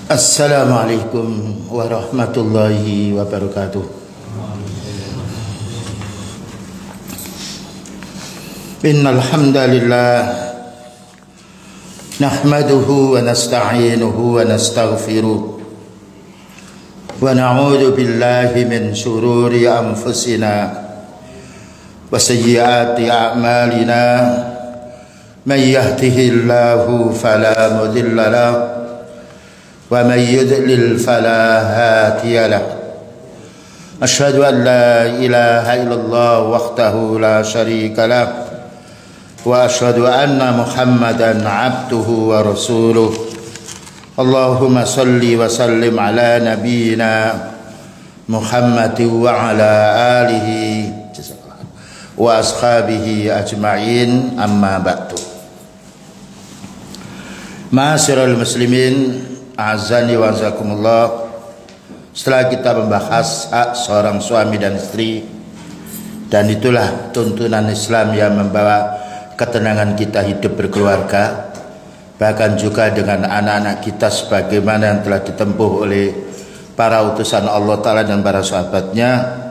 Assalamualaikum warahmatullahi wabarakatuh. Innal hamdalillah nahmaduhu wa nasta'inuhu wa nastaghfiruh wa na'udzu billahi min shururi anfusina wa sayyiati a'malina. Man yahdihillahu fala mudilla lahu wa man yudlil fala hadiya lahu. Asyhadu an la ilaha illallah wahdahu la syarika lahu wa asyhadu anna Muhammadan abduhu wa rasuluh. Allahumma salli wa sallim ala nabiyyina Muhammadin wa ala alihi wa ashabihi ajma'in, amma ba'du. Ma'asyiral muslimin, a'azzani wa a'azzakumullah. Setelah kita membahas hak seorang suami dan istri, dan itulah tuntunan Islam yang membawa ketenangan kita hidup berkeluarga, bahkan juga dengan anak-anak kita sebagaimana yang telah ditempuh oleh para utusan Allah Ta'ala dan para sahabatnya.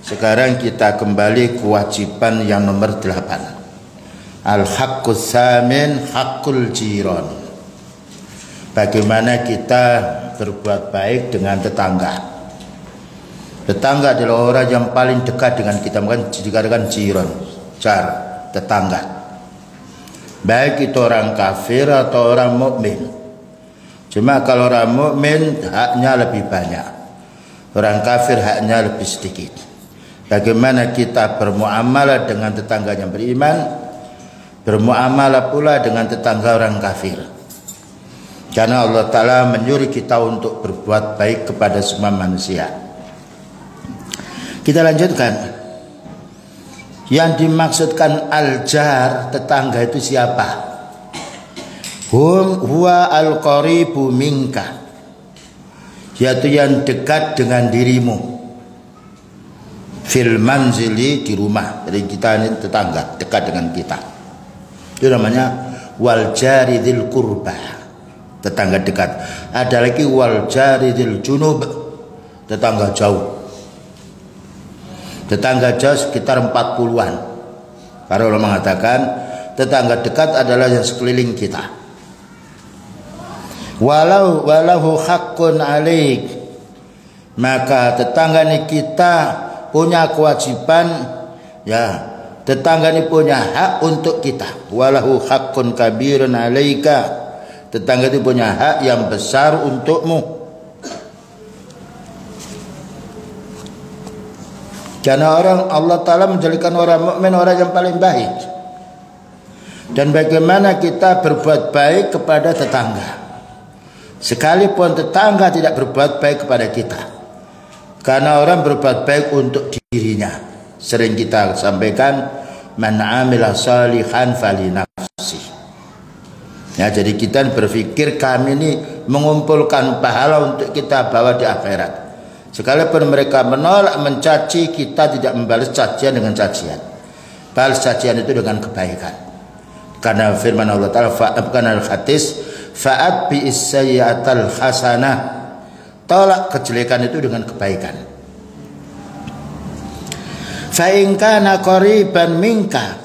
Sekarang kita kembali kewajiban yang nomor 8, al-haqqus samin haqqul jiran. Bagaimana kita berbuat baik dengan tetangga. Tetangga adalah orang yang paling dekat dengan kita, bukan dikatakan jiran, jar, tetangga. Baik itu orang kafir atau orang mukmin. Cuma kalau orang mukmin haknya lebih banyak, orang kafir haknya lebih sedikit. Bagaimana kita bermuamalah dengan tetangga yang beriman, bermuamalah pula dengan tetangga orang kafir. Karena Allah Ta'ala menyuruh kita untuk berbuat baik kepada semua manusia. Kita lanjutkan. Yang dimaksudkan al-jar, tetangga itu siapa? Huwa al-qaribu minka, yaitu yang dekat dengan dirimu. Fil manzili, di rumah. Jadi kita ini tetangga, dekat dengan kita. Itu namanya wal jari dzil qurba, tetangga dekat. Ada lagi wal jari dzil junub, tetangga jauh. Tetangga jauh sekitar 40-an. Para ulama mengatakan tetangga dekat adalah yang sekeliling kita. Walahu haqqun alaik, maka tetangga ini kita punya kewajiban, ya, tetangga ini punya hak untuk kita. Walahu haqqun kabirun alaika, tetangga itu punya hak yang besar untukmu. Karena Allah Ta'ala menjadikan orang mukmin orang yang paling baik. Dan bagaimana kita berbuat baik kepada tetangga, sekalipun tetangga tidak berbuat baik kepada kita. Karena orang berbuat baik untuk dirinya. Sering kita sampaikan, man amila salihan fali nafsi. Ya, jadi kita berpikir kami ini mengumpulkan pahala untuk kita bawa di akhirat. Sekalipun mereka menolak, mencaci, kita tidak membalas cacian dengan cacian. Balas cacian itu dengan kebaikan. Karena firman Allah Ta'ala, bukan al-hadis, fa'at bi'is sayyi'atal hasanah, tolak kejelekan itu dengan kebaikan. Fa in kana qariban minka,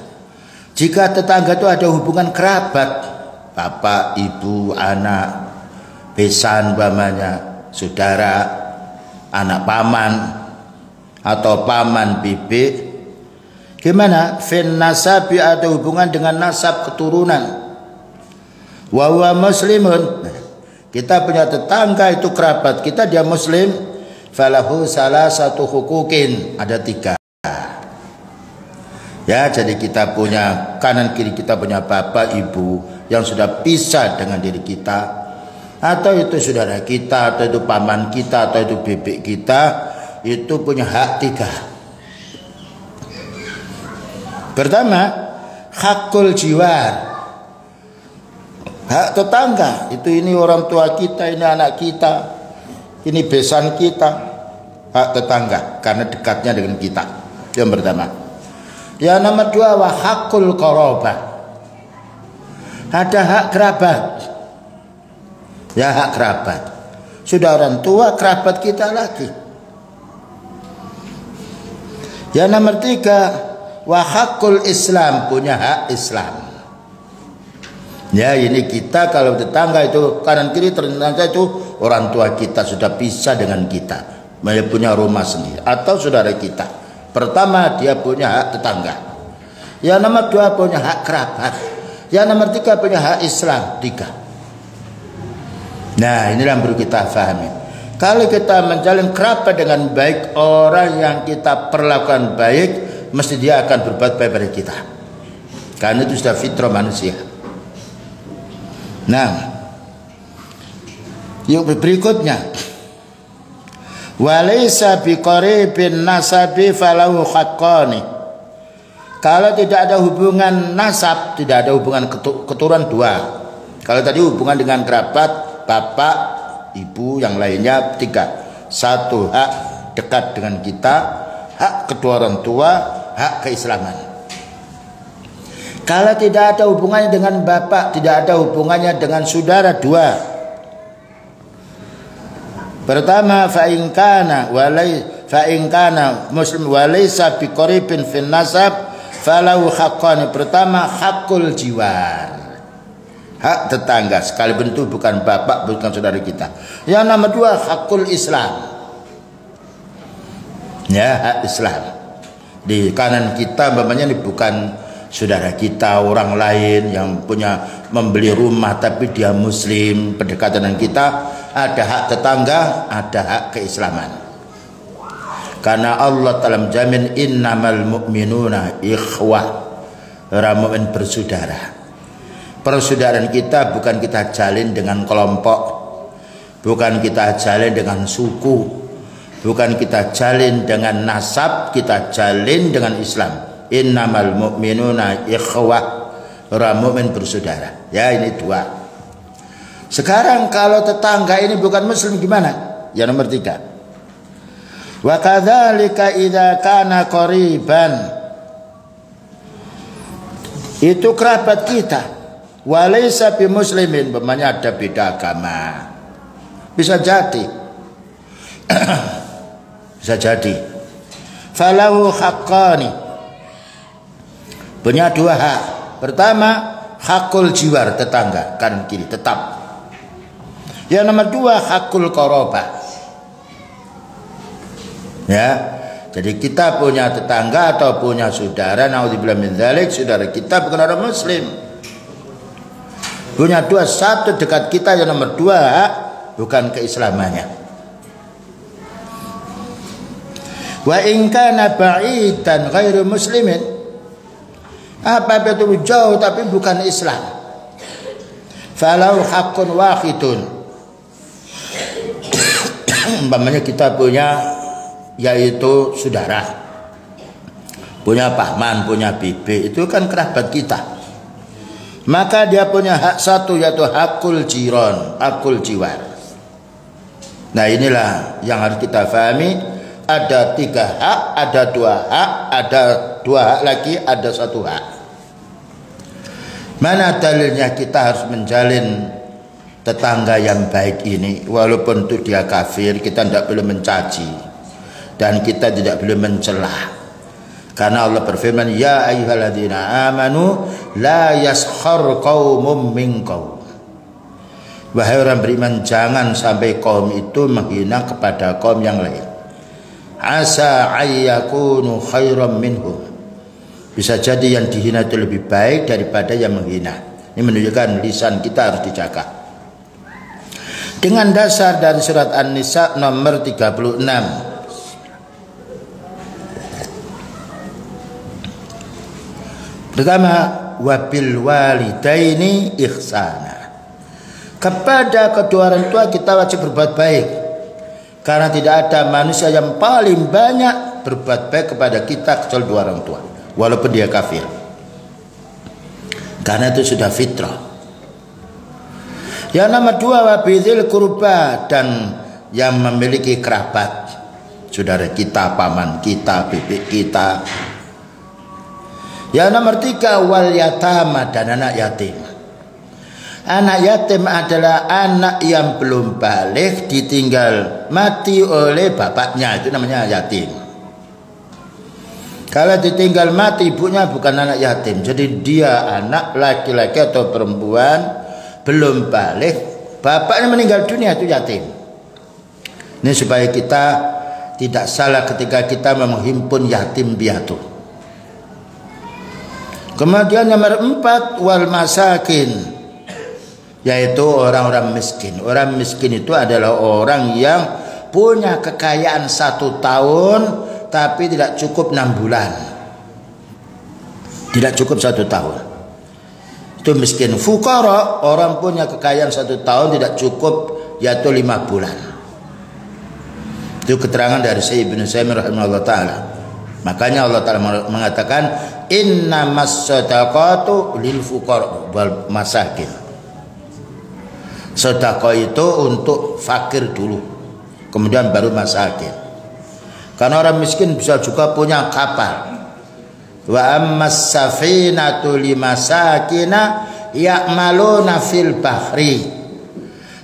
jika tetangga itu ada hubungan kerabat, bapak, ibu, anak, besan umpamanya, saudara, anak paman atau paman bibi, gimana? Fin nasabi, ada hubungan dengan nasab keturunan. Wa huwa muslimun, kita punya tetangga itu kerabat kita, dia muslim. Falahu salasatu hukukin, ada 3. Ya, jadi kita punya kanan kiri, kita punya bapak ibu yang sudah pisah dengan diri kita, atau itu saudara kita, atau itu paman kita, atau itu bebek kita, itu punya hak 3. Pertama, hakul jiwar, hak tetangga. Itu ini orang tua kita, ini anak kita, ini besan kita, hak tetangga karena dekatnya dengan kita. Yang pertama. Yang nomor 2, wa hakul qarabah, ada hak kerabat. Ya, hak kerabat. Sudah orang tua, kerabat kita lagi. Yang nomor 3, wa haqqul Islam, punya hak Islam. Ya, ini kita kalau tetangga itu kanan kiri ternyata itu orang tua kita sudah pisah dengan kita, punya rumah sendiri atau saudara kita. Pertama dia punya hak tetangga. Yang nomor 2 punya hak kerabat. Yang nomor 3 punya hak Islam. 3. Nah, inilah yang perlu kita pahami. Kalau kita menjalin kerabat dengan baik, orang yang kita perlakukan baik, mesti dia akan berbuat baik pada kita. Karena itu sudah fitrah manusia. Nah, yuk berikutnya. Walaysa biqaribin nasabi falahu haqqani. Kalau tidak ada hubungan nasab, tidak ada hubungan keturunan 2. Kalau tadi hubungan dengan kerabat, bapak, ibu, yang lainnya 3. 1, hak dekat dengan kita, hak kedua orang tua, hak keislaman. Kalau tidak ada hubungannya dengan bapak, tidak ada hubungannya dengan saudara 2. Pertama, fa in kana muslim walaysa biqaribin fin nasab falahu haqqani. Pertama, hakul jiwar, hak tetangga, sekalipun itu bukan bapak, bukan saudara kita. Yang nomor 2, hakul Islam. Ya, hak Islam. Di kanan kita umpamanya ini bukan saudara kita, orang lain yang punya membeli rumah tapi dia muslim, berdekatan dengan kita, ada hak tetangga, ada hak keislaman. Karena Allah telah menjamin innamal mu'minuna ikhwah, orang mukmin bersaudara. Persaudaraan kita bukan kita jalin dengan kelompok, bukan kita jalin dengan suku, bukan kita jalin dengan nasab, kita jalin dengan Islam. Innamal mu'minuna ikhwah, orang mukmin bersaudara. Ya, ini 2. Sekarang kalau tetangga ini bukan muslim gimana? Yang nomor 3. Wa kadzalika idza kana qariban, itu kerabat kita, walaysa bi muslimin, bermakna ada beda agama. Bisa jadi. Bisa jadi. Falahu haqqani, punya 2 hak. Pertama, hakul jiwar, tetangga kanan kiri tetap. Yang nomor 2, hakul qarabah. Ya, jadi kita punya tetangga atau punya saudara, naudzubillah min dzalik, saudara kita bukan orang muslim. Punya 2, 1 dekat kita, yang nomor 2 hak bukan keislamannya. Wa in kana ba'idan ghairu muslimin, apa itu jauh tapi bukan Islam, falau haqqun wahidun. Umpamanya kita punya yaitu saudara, punya paman, punya bibi, itu kan kerabat kita. Maka dia punya hak 1 yaitu hakul jiron, hakul jiwar. Nah, inilah yang harus kita pahami. Ada 3 hak, ada 2 hak, ada 2 hak lagi, ada 1 hak. Mana dalilnya kita harus menjalin tetangga yang baik ini? Walaupun itu dia kafir, kita tidak boleh mencaci dan kita tidak boleh mencela. Karena Allah berfirman, ya ayyuhalladzina amanu la yaskhar qaumun min qaum. Wahai orang beriman, jangan sampai kaum itu menghina kepada kaum yang lain. Asa ayyakunu khairam minhum, bisa jadi yang dihina itu lebih baik daripada yang menghina. Ini menunjukkan lisan kita harus dijaga. Dengan dasar dari surat An-Nisa nomor 36. Pertama, wabil walidaini ihsana. Kepada kedua orang tua kita wajib berbuat baik. Karena tidak ada manusia yang paling banyak berbuat baik kepada kita kecuali 2 orang tua, walaupun dia kafir. Karena itu sudah fitrah. Yang nomor 2, wabidil kurba, dan yang memiliki kerabat, saudara kita, paman kita, bibi kita. Yang nomor 3, wal yatama, dan anak yatim. Anak yatim adalah anak yang belum balik ditinggal mati oleh bapaknya, itu namanya yatim. Kalau ditinggal mati ibunya bukan anak yatim, jadi dia anak laki-laki atau perempuan belum balik, bapaknya meninggal dunia, itu yatim. Ini supaya kita tidak salah ketika kita menghimpun yatim piatu. Kemudian nomor 4 wal masakin, yaitu orang-orang miskin. Orang miskin itu adalah orang yang punya kekayaan 1 tahun tapi tidak cukup 6 bulan. Tidak cukup 1 tahun. Itu miskin. Fuqara, orang punya kekayaan 1 tahun tidak cukup, yaitu 5 bulan. Itu keterangan dari Syekh Ibnu Utsaimin rahimahullah taala. Makanya Allah taala mengatakan innamas shadaqatu lil fuqara wal masakin. Sedekah itu untuk fakir dulu, kemudian baru masakin. Karena orang miskin bisa juga punya kapal. Wa ammas safinatu limasakina ya'maluna fil bahri.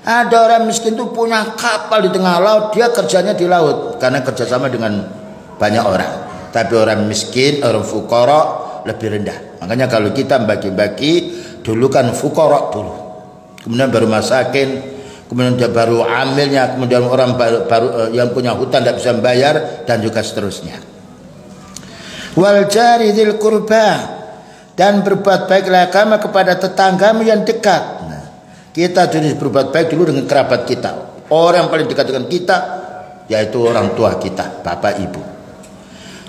Ada orang miskin itu punya kapal di tengah laut, dia kerjanya di laut karena kerjasama dengan banyak orang. Tapi orang miskin, orang fuqara lebih rendah. Makanya kalau kita bagi-bagi, dulu kan fuqara dulu, kemudian baru masakin, kemudian baru amilnya, kemudian orang baru yang punya hutang tidak bisa membayar, dan juga seterusnya. Wal jari dzil qurba, dan berbuat baiklah kamu kepada tetanggamu yang dekat. Nah, kita jadi berbuat baik dulu dengan kerabat kita. Orang yang paling dekat dengan kita yaitu orang tua kita, bapak ibu.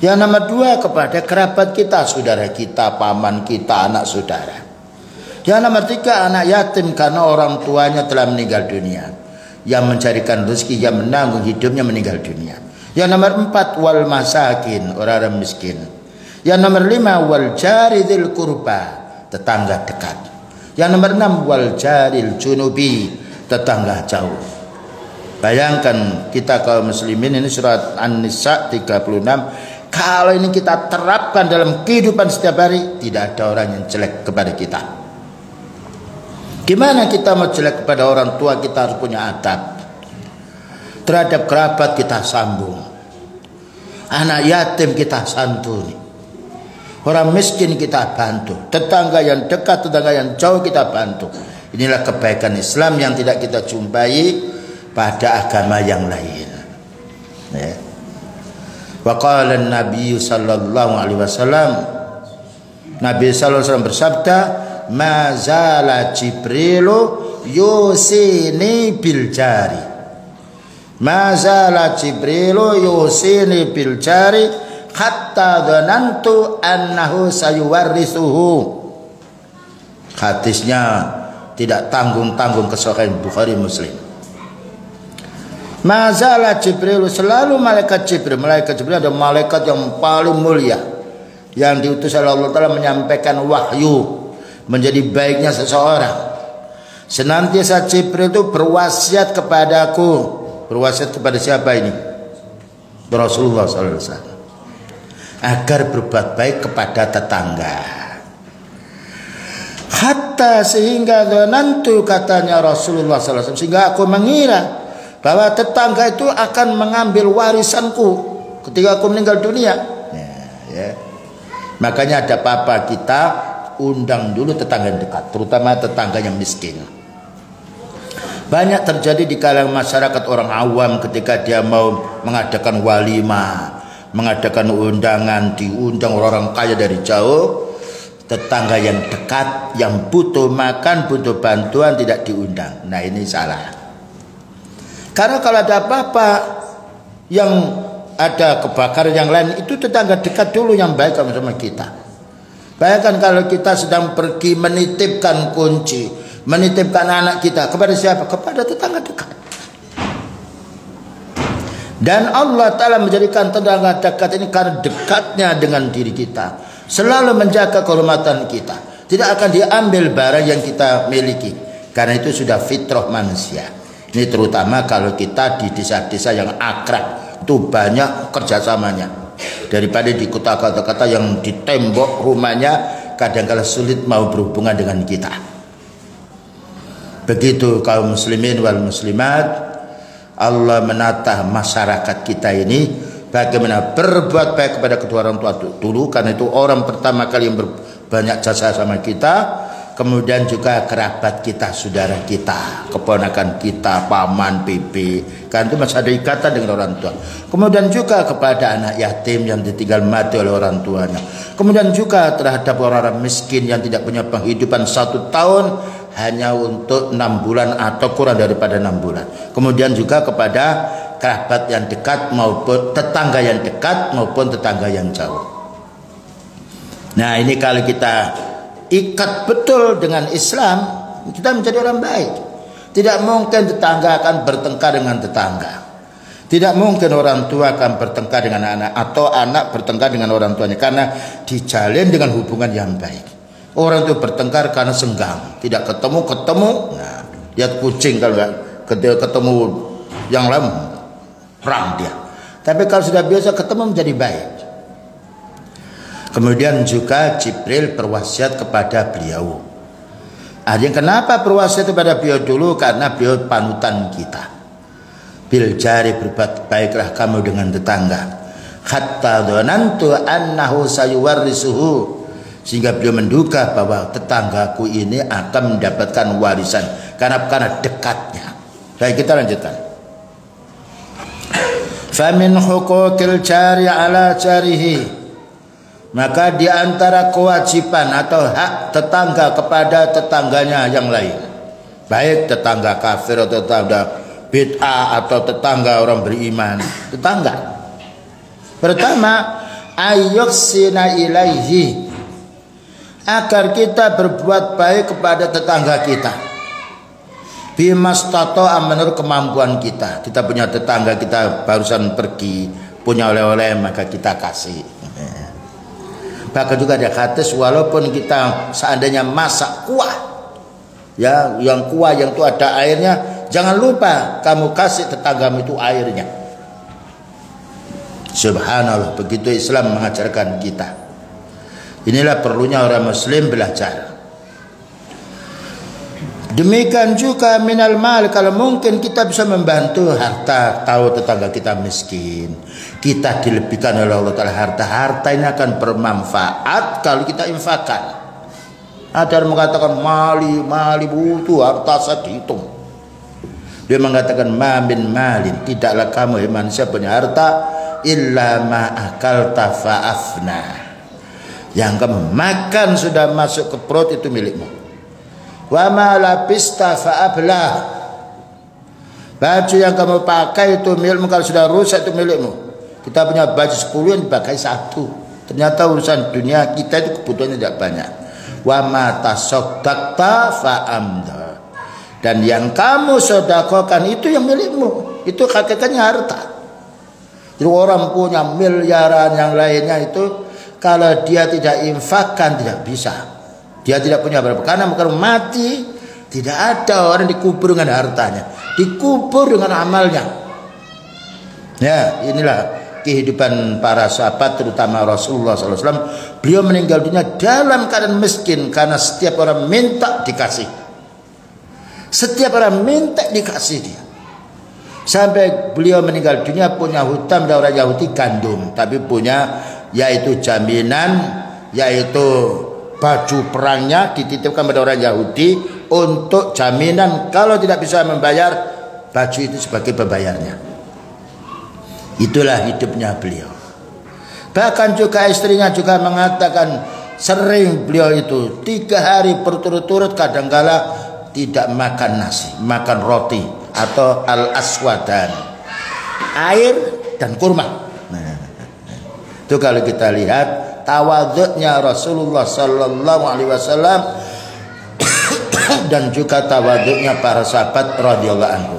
Yang nomor 2 kepada kerabat kita, saudara kita, paman kita, anak saudara. Yang nomor 3 anak yatim karena orang tuanya telah meninggal dunia, yang mencarikan rezeki, yang menanggung hidupnya meninggal dunia. Yang nomor 4 wal masakin, orang-orang miskin. Yang nomor 5 wal jari dzil qurba, tetangga dekat. Yang nomor 6 wal jaril junubi, tetangga jauh. Bayangkan kita kaum muslimin, ini surat An-Nisa 36. Kalau ini kita terapkan dalam kehidupan setiap hari, tidak ada orang yang jelek kepada kita. Gimana kita mau jelek kepada orang tua? Kita harus punya adab. Terhadap kerabat kita sambung, anak yatim kita santuni, orang miskin kita bantu, tetangga yang dekat, tetangga yang jauh kita bantu. Inilah kebaikan Islam yang tidak kita jumpai pada agama yang lain. Ya. Wa qala an-nabiy sallallahu alaihi wasallam, Nabi sallallahu alaihi wasallam bersabda, ma zala Jibrilu yusini bil jari. Ma zala Jibrilu yusini bil jari hatta dhanantu annahu sayuwarrisuhu. Hadisnya tidak tanggung-tanggung, kesahihan Bukhari Muslim. Mazala Jibril, selalu malaikat Jibril adalah malaikat yang paling mulia, yang diutus oleh Allah Ta'ala menyampaikan wahyu, menjadi baiknya seseorang. Senantiasa Jibril itu berwasiat kepadaku. Berwasiat kepada siapa ini? Rasulullah SAW, agar berbuat baik kepada tetangga. Hatta sehingga nanti katanya Rasulullah SAW, sehingga aku mengira bahwa tetangga itu akan mengambil warisanku ketika aku meninggal dunia. Ya. Makanya ada apa-apa kita undang dulu tetangga yang dekat, terutama tetangga yang miskin. Banyak terjadi di kalangan masyarakat orang awam ketika dia mau mengadakan walimah, mengadakan undangan, diundang orang kaya dari jauh, tetangga yang dekat yang butuh makan, butuh bantuan tidak diundang. Nah, ini salah. Karena kalau ada apa-apa, yang ada kebakaran yang lain, itu tetangga dekat dulu yang baik sama kita. Bayangkan kalau kita sedang pergi menitipkan kunci, menitipkan anak kita kepada siapa? Kepada tetangga dekat. Dan Allah Ta'ala menjadikan tetangga dekat ini karena dekatnya dengan diri kita, selalu menjaga kehormatan kita, tidak akan diambil barang yang kita miliki, karena itu sudah fitrah manusia. Ini terutama kalau kita di desa-desa yang akrab, itu banyak kerjasamanya. Daripada di kota-kota yang di tembok rumahnya kadang-kadang sulit mau berhubungan dengan kita. Begitu kaum muslimin wal muslimat, Allah menata masyarakat kita ini bagaimana berbuat baik kepada kedua orang tua dulu, karena itu orang pertama kali yang banyak jasa sama kita. Kemudian juga kerabat kita, saudara kita, keponakan kita, paman, bibi, kan itu masih ada ikatan dengan orang tua. Kemudian juga kepada anak yatim yang ditinggal mati oleh orang tuanya. Kemudian juga terhadap orang-orang miskin yang tidak punya penghidupan 1 tahun hanya untuk 6 bulan atau kurang daripada 6 bulan. Kemudian juga kepada kerabat yang dekat maupun tetangga yang dekat maupun tetangga yang jauh. Nah, ini kalau kita ikat betul dengan Islam, kita menjadi orang baik. Tidak mungkin tetangga akan bertengkar dengan tetangga. Tidak mungkin orang tua akan bertengkar dengan anak, atau anak bertengkar dengan orang tuanya, karena dijalin dengan hubungan yang baik. Orang itu bertengkar karena senggang, tidak ketemu. Nah, lihat kucing kalau nggak ketemu yang lain perang dia. Tapi kalau sudah biasa ketemu menjadi baik. Kemudian juga Jibril berwasiat kepada beliau. Artinya kenapa berwasiat kepada beliau dulu? Karena beliau panutan kita. Bil jari, berbuat baiklah kamu dengan tetangga. Hatta dhanantu annahu sayuwarrisuhu, sehingga beliau menduga bahwa tetanggaku ini akan mendapatkan warisan karena dekatnya. Baik, kita lanjutkan. Famin huquqil jari ala jarihi, maka di antara kewajiban atau hak tetangga kepada tetangganya yang lain, baik tetangga kafir atau tetangga bid'ah atau tetangga orang beriman, tetangga. Pertama, ayyuhsina ilaihi, agar kita berbuat baik kepada tetangga kita. Bimastata'a, menurut kemampuan kita. Kita punya tetangga, kita barusan pergi punya oleh-oleh, maka kita kasih. Bahkan juga ada hadis, walaupun kita seandainya masak kuah, ya, yang kuah yang itu ada airnya, jangan lupa kamu kasih tetanggamu itu airnya. Subhanallah, begitu Islam mengajarkan kita. Inilah perlunya orang muslim belajar. Demikian juga minal mal, kalau mungkin kita bisa membantu harta. Tahu tetangga kita miskin, kita dilebihkan oleh Allah Ta'ala harta ini akan bermanfaat kalau kita infakkan. Ada yang mengatakan mali butuh, harta saya dihitung. Dia mengatakan mamin malin, tidaklah kamu manusia punya harta illa ma'akalta fa'afna, yang kamu makan sudah masuk ke perut itu milikmu. Wa ma labista fa'ablah, baju yang kamu pakai itu milikmu, kalau sudah rusak itu milikmu. Kita punya baju 10 yang dipakai 1, ternyata urusan dunia kita itu kebutuhannya tidak banyak. Wa ma tasaddaqta fa'amda, dan yang kamu sedekahkan itu yang milikmu, itu hakikatnya harta. Jadi orang punya miliaran yang lainnya itu, kalau dia tidak infakkan tidak bisa. Dia tidak punya berapa, karena kalau mati tidak ada orang dikubur dengan hartanya, dikubur dengan amalnya. Ya, inilah kehidupan para sahabat, terutama Rasulullah SAW. Beliau meninggal dunia dalam keadaan miskin, karena setiap orang minta dikasih. Setiap orang minta dikasih dia. Sampai beliau meninggal dunia punya hutang dari orang Yahudi gandum, tapi punya yaitu jaminan, yaitu baju perangnya dititipkan pada orang Yahudi untuk jaminan kalau tidak bisa membayar, baju itu sebagai pembayarnya. Itulah hidupnya beliau. Bahkan juga istrinya juga mengatakan sering beliau itu 3 hari berturut-turut kadangkala tidak makan nasi, makan roti atau al-aswadan, air dan kurma. Nah, itu kalau kita lihat tawadhu'nya Rasulullah sallallahu alaihi wasallam dan juga tawadhu'nya para sahabat radhiyallahu anhu.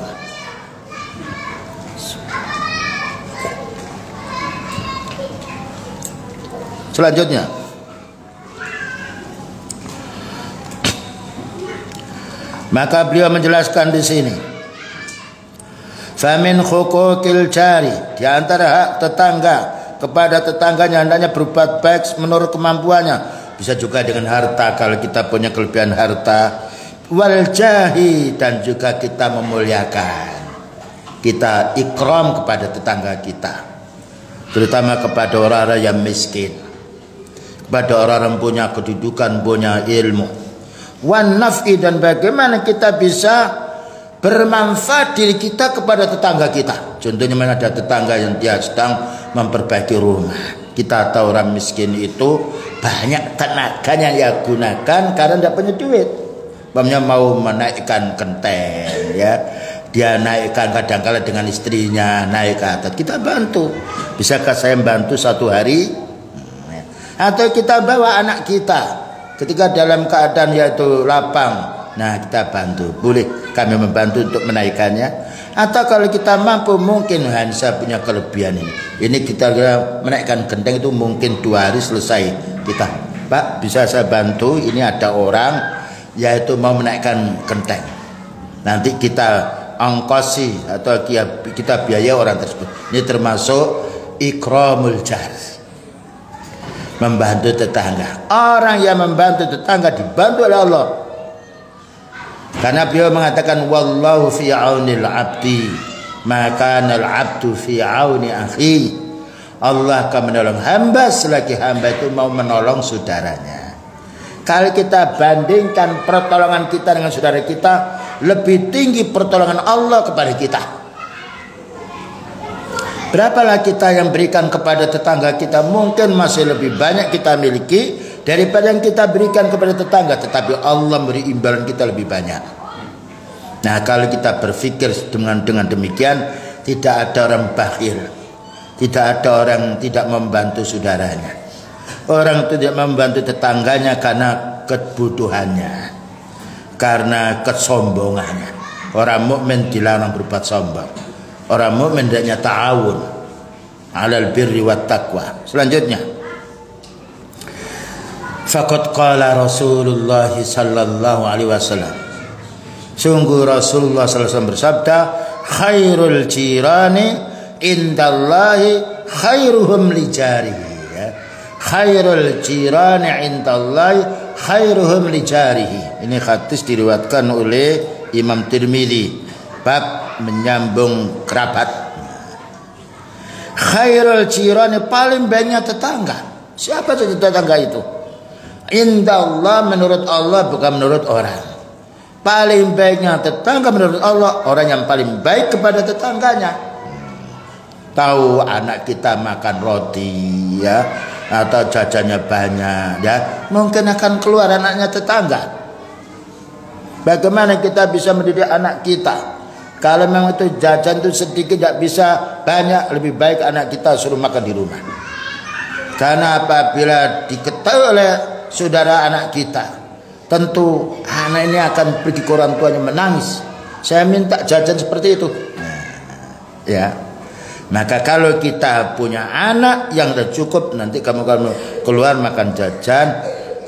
Selanjutnya, maka beliau menjelaskan di sini, famin huquqil jari, di antara hak tetangga kepada tetangganya hendaknya berbuat baik menurut kemampuannya. Bisa juga dengan harta, kalau kita punya kelebihan harta wal jahi, dan juga kita memuliakan, kita ikram kepada tetangga kita, terutama kepada orang-orang yang miskin, kepada orang-orang punya kedudukan, punya ilmu. Wan naf'i, dan bagaimana kita bisa bermanfaat diri kita kepada tetangga kita. Contohnya mana ada tetangga yang dia sedang memperbaiki rumah. Kita tahu orang miskin itu banyak tenaganya yang gunakan karena tidak punya duit. Umpamanya mau menaikkan genteng, ya, dia naikkan kadang-kala dengan istrinya naik ke atas, kita bantu. Bisakah saya bantu satu hari? Atau kita bawa anak kita ketika dalam keadaan yaitu lapang, nah kita bantu, boleh kami membantu untuk menaikkannya. Atau kalau kita mampu, mungkin Hansa punya kelebihan ini kita menaikkan genteng itu mungkin 2 hari selesai. Kita, Pak, bisa saya bantu, ini ada orang yaitu mau menaikkan genteng, nanti kita ongkosi atau kita biaya orang tersebut. Ini termasuk ikramul jar, membantu tetangga. Orang yang membantu tetangga dibantu oleh Allah, karena beliau mengatakan wallahu fi aunil abdi maka al abdu fi auni akhi. Allah akan menolong hamba selagi hamba itu mau menolong saudaranya. Kalau kita bandingkan pertolongan kita dengan saudara kita, lebih tinggi pertolongan Allah kepada kita. Berapalah kita yang berikan kepada tetangga kita, mungkin masih lebih banyak kita miliki daripada yang kita berikan kepada tetangga, tetapi Allah beri imbalan kita lebih banyak. Nah, kalau kita berpikir dengan demikian, tidak ada orang bakhil, tidak ada orang tidak membantu saudaranya. Orang itu tidak membantu tetangganya karena kebutuhannya, karena kesombongannya. Orang mukmin dilarang berbuat sombong. Orang mukmin hendaknya ta'awun 'alal birri wat taqwa. Selanjutnya, faqad qala Rasulullah sallallahu alaihi wasallam, sungguh Rasulullah sallallahu alaihi wasallam bersabda, khairul jirani indallahi khairuhum li jarihi. Khairul jirani indallahi khairuhum li jarihi. Ini hadis diriwayatkan oleh Imam Tirmidzi, bab menyambung kerabat. Khairul jirani, paling baiknya tetangga. Siapa saja tetangga itu? Indallah, menurut Allah, bukan menurut orang. Paling baiknya tetangga menurut Allah, orang yang paling baik kepada tetangganya. Tahu anak kita makan roti, ya, atau jajannya banyak, ya, mungkin akan keluar anaknya tetangga. Bagaimana kita bisa mendidik anak kita? Kalau memang itu jajan itu sedikit, tidak bisa banyak, lebih baik anak kita suruh makan di rumah. Karena apabila diketahui oleh saudara anak kita, tentu anak ini akan pergi ke orang tuanya menangis, saya minta jajan seperti itu. Ya, maka kalau kita punya anak yang sudah cukup, nanti kamu keluar makan jajan,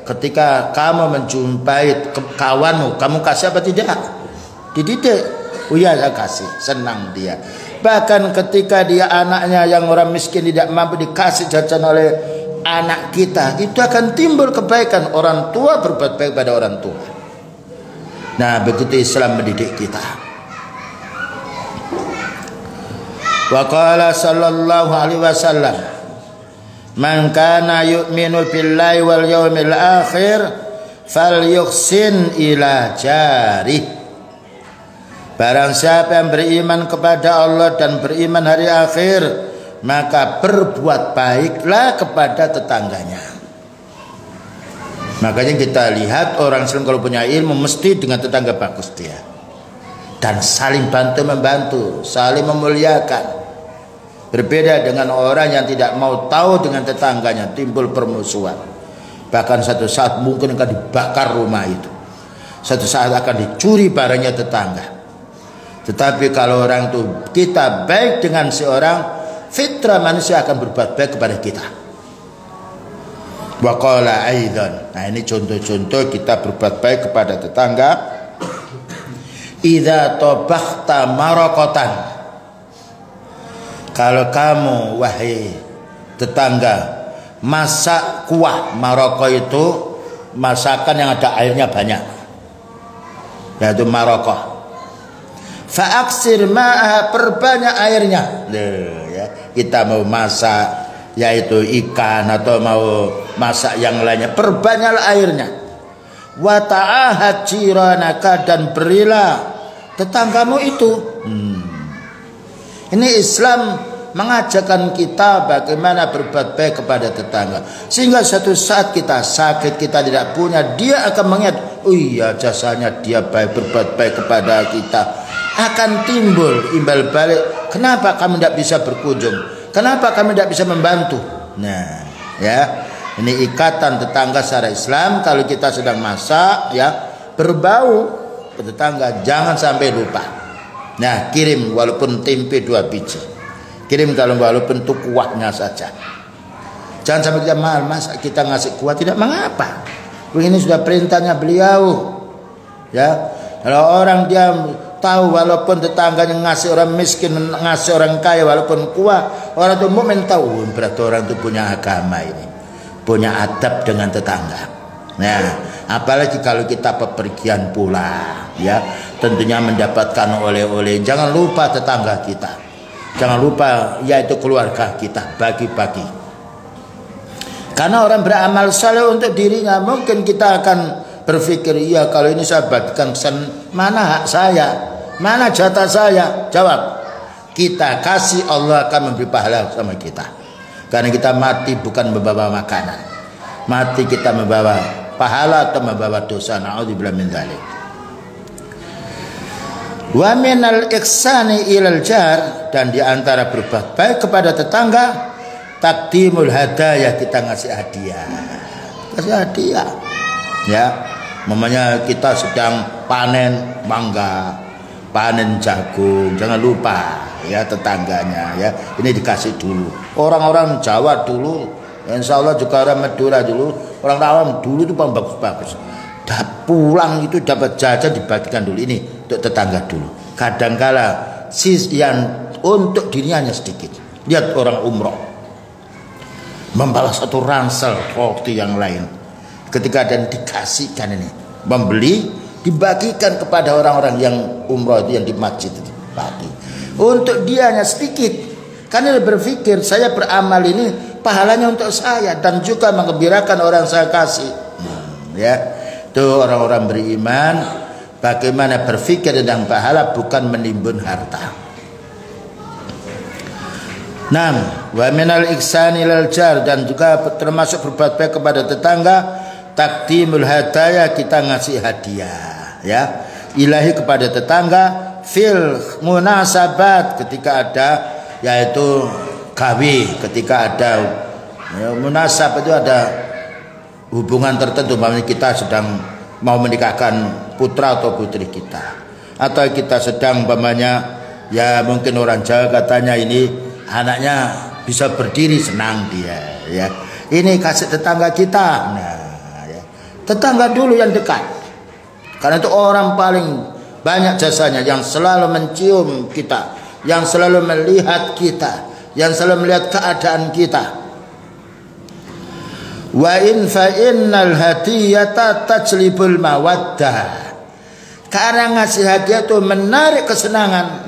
ketika kamu menjumpai kawanmu, kamu kasih apa tidak? Dididik. Oh iya, saya kasih, senang dia. Bahkan ketika dia anaknya yang orang miskin tidak mampu dikasih jajan oleh anak kita, itu akan timbul kebaikan. Orang tua berbuat baik pada orang tua. Nah, begitu Islam mendidik kita. Wa qala sallallahu alaihi wasallam, man kana yu'minu billahi wal yawmil akhir falyuhsin ila jarih. Barang siapa yang beriman kepada Allah dan beriman hari akhir, maka berbuat baiklah kepada tetangganya. Makanya kita lihat orang Islam kalau punya ilmu mesti dengan tetangga bagus dia, dan saling bantu membantu, saling memuliakan. Berbeda dengan orang yang tidak mau tahu dengan tetangganya, timbul permusuhan. Bahkan satu saat mungkin akan dibakar rumah itu, satu saat akan dicuri barangnya tetangga. Tetapi kalau orang itu kita baik dengan seorang, fitrah manusia akan berbuat baik kepada kita. Wa qala aidan. Nah, ini contoh-contoh kita berbuat baik kepada tetangga. Idza tabakhta maraqatan. Kalau kamu wahai tetangga masak kuah, maraqah itu masakan yang ada airnya banyak. yaitu marokoh. Fa'aksir ma'aha, perbanyak airnya. Ya, kita mau masak yaitu ikan atau mau masak yang lainnya, perbanyaklah airnya. Wa ta'ahad jiranaka, dan berilah tetanggamu itu. Ini Islam mengajarkan kita bagaimana berbuat baik kepada tetangga, sehingga suatu saat kita sakit, kita tidak punya, dia akan mengingat, oh iya jasanya dia baik, berbuat baik kepada kita. Akan timbul imbal balik, kenapa kami tidak bisa berkunjung, kenapa kami tidak bisa membantu. Nah ya, ini ikatan tetangga secara Islam. Kalau kita sedang masak ya, berbau ke tetangga, jangan sampai lupa. Nah, kirim walaupun tempe 2 biji, kirim kalau walaupun itu kuahnya saja. Jangan sampai kita mahal, masa kita ngasih kuah tidak mengapa. Ini sudah perintahnya beliau. Ya, kalau orang dia tahu walaupun tetangganya ngasih orang miskin, ngasih orang kaya walaupun kuah, orang itu mukmin tahu berarti orang itu punya agama, ini punya adab dengan tetangga. Nah, apalagi kalau kita bepergian pula, ya tentunya mendapatkan oleh-oleh. Jangan lupa tetangga kita, jangan lupa yaitu keluarga kita, bagi-bagi. Karena orang beramal saleh untuk dirinya, mungkin kita akan berpikir, iya kalau ini saya bagikan kesan, mana hak saya, mana jatah saya? Jawab, kita kasih, Allah akan memberi pahala sama kita. Karena kita mati bukan membawa makanan, mati kita membawa pahala atau membawa dosa. Na'udzubillah min dzalik. Wa minal ihsani ilal jar, dan diantara berbuat baik kepada tetangga, takdimul hadayah, kita ngasih hadiah, kasih hadiah. Ya, namanya kita sedang panen mangga, panen jagung, jangan lupa ya tetangganya ya, ini dikasih dulu. Orang-orang Jawa dulu, insya Allah juga orang Madura dulu, orang Rawang dulu itu bagus-bagus. Pulang itu dapat jajan dibagikan dulu, ini untuk tetangga dulu. Kadangkala yang untuk dirinya hanya sedikit. Lihat orang umroh membawa satu ransel roti yang lain, ketika dan dikasihkan ini, membeli dibagikan kepada orang-orang yang umroh itu, yang di masjid itu bagi. Untuk dia hanya sedikit, karena dia berpikir saya beramal ini pahalanya untuk saya dan juga menggembirakan orang saya kasih. Ya, itu orang-orang beriman bagaimana berpikir tentang pahala, bukan menimbun harta. Wa minal ihsani ilal jar, dan juga termasuk berbuat baik kepada tetangga, takdimul hadaya, kita ngasih hadiah ya ilahi kepada tetangga, fil munasabat, ketika ada yaitu gawe, ketika ada ya, munasab itu ada hubungan tertentu, umpamanya kita sedang mau menikahkan putra atau putri kita, atau kita sedang umpamanya ya mungkin orang Jawa katanya ini anaknya bisa berdiri, senang dia ya, ini kasih tetangga kita. Nah ya, tetangga dulu yang dekat, karena itu orang paling banyak jasanya, yang selalu mencium kita, yang selalu melihat kita, yang selalu melihat keadaan kita. Wa in fa innal hadiyata tajlibul mawaddah, karena ngasih hadiah itu menarik kesenangan.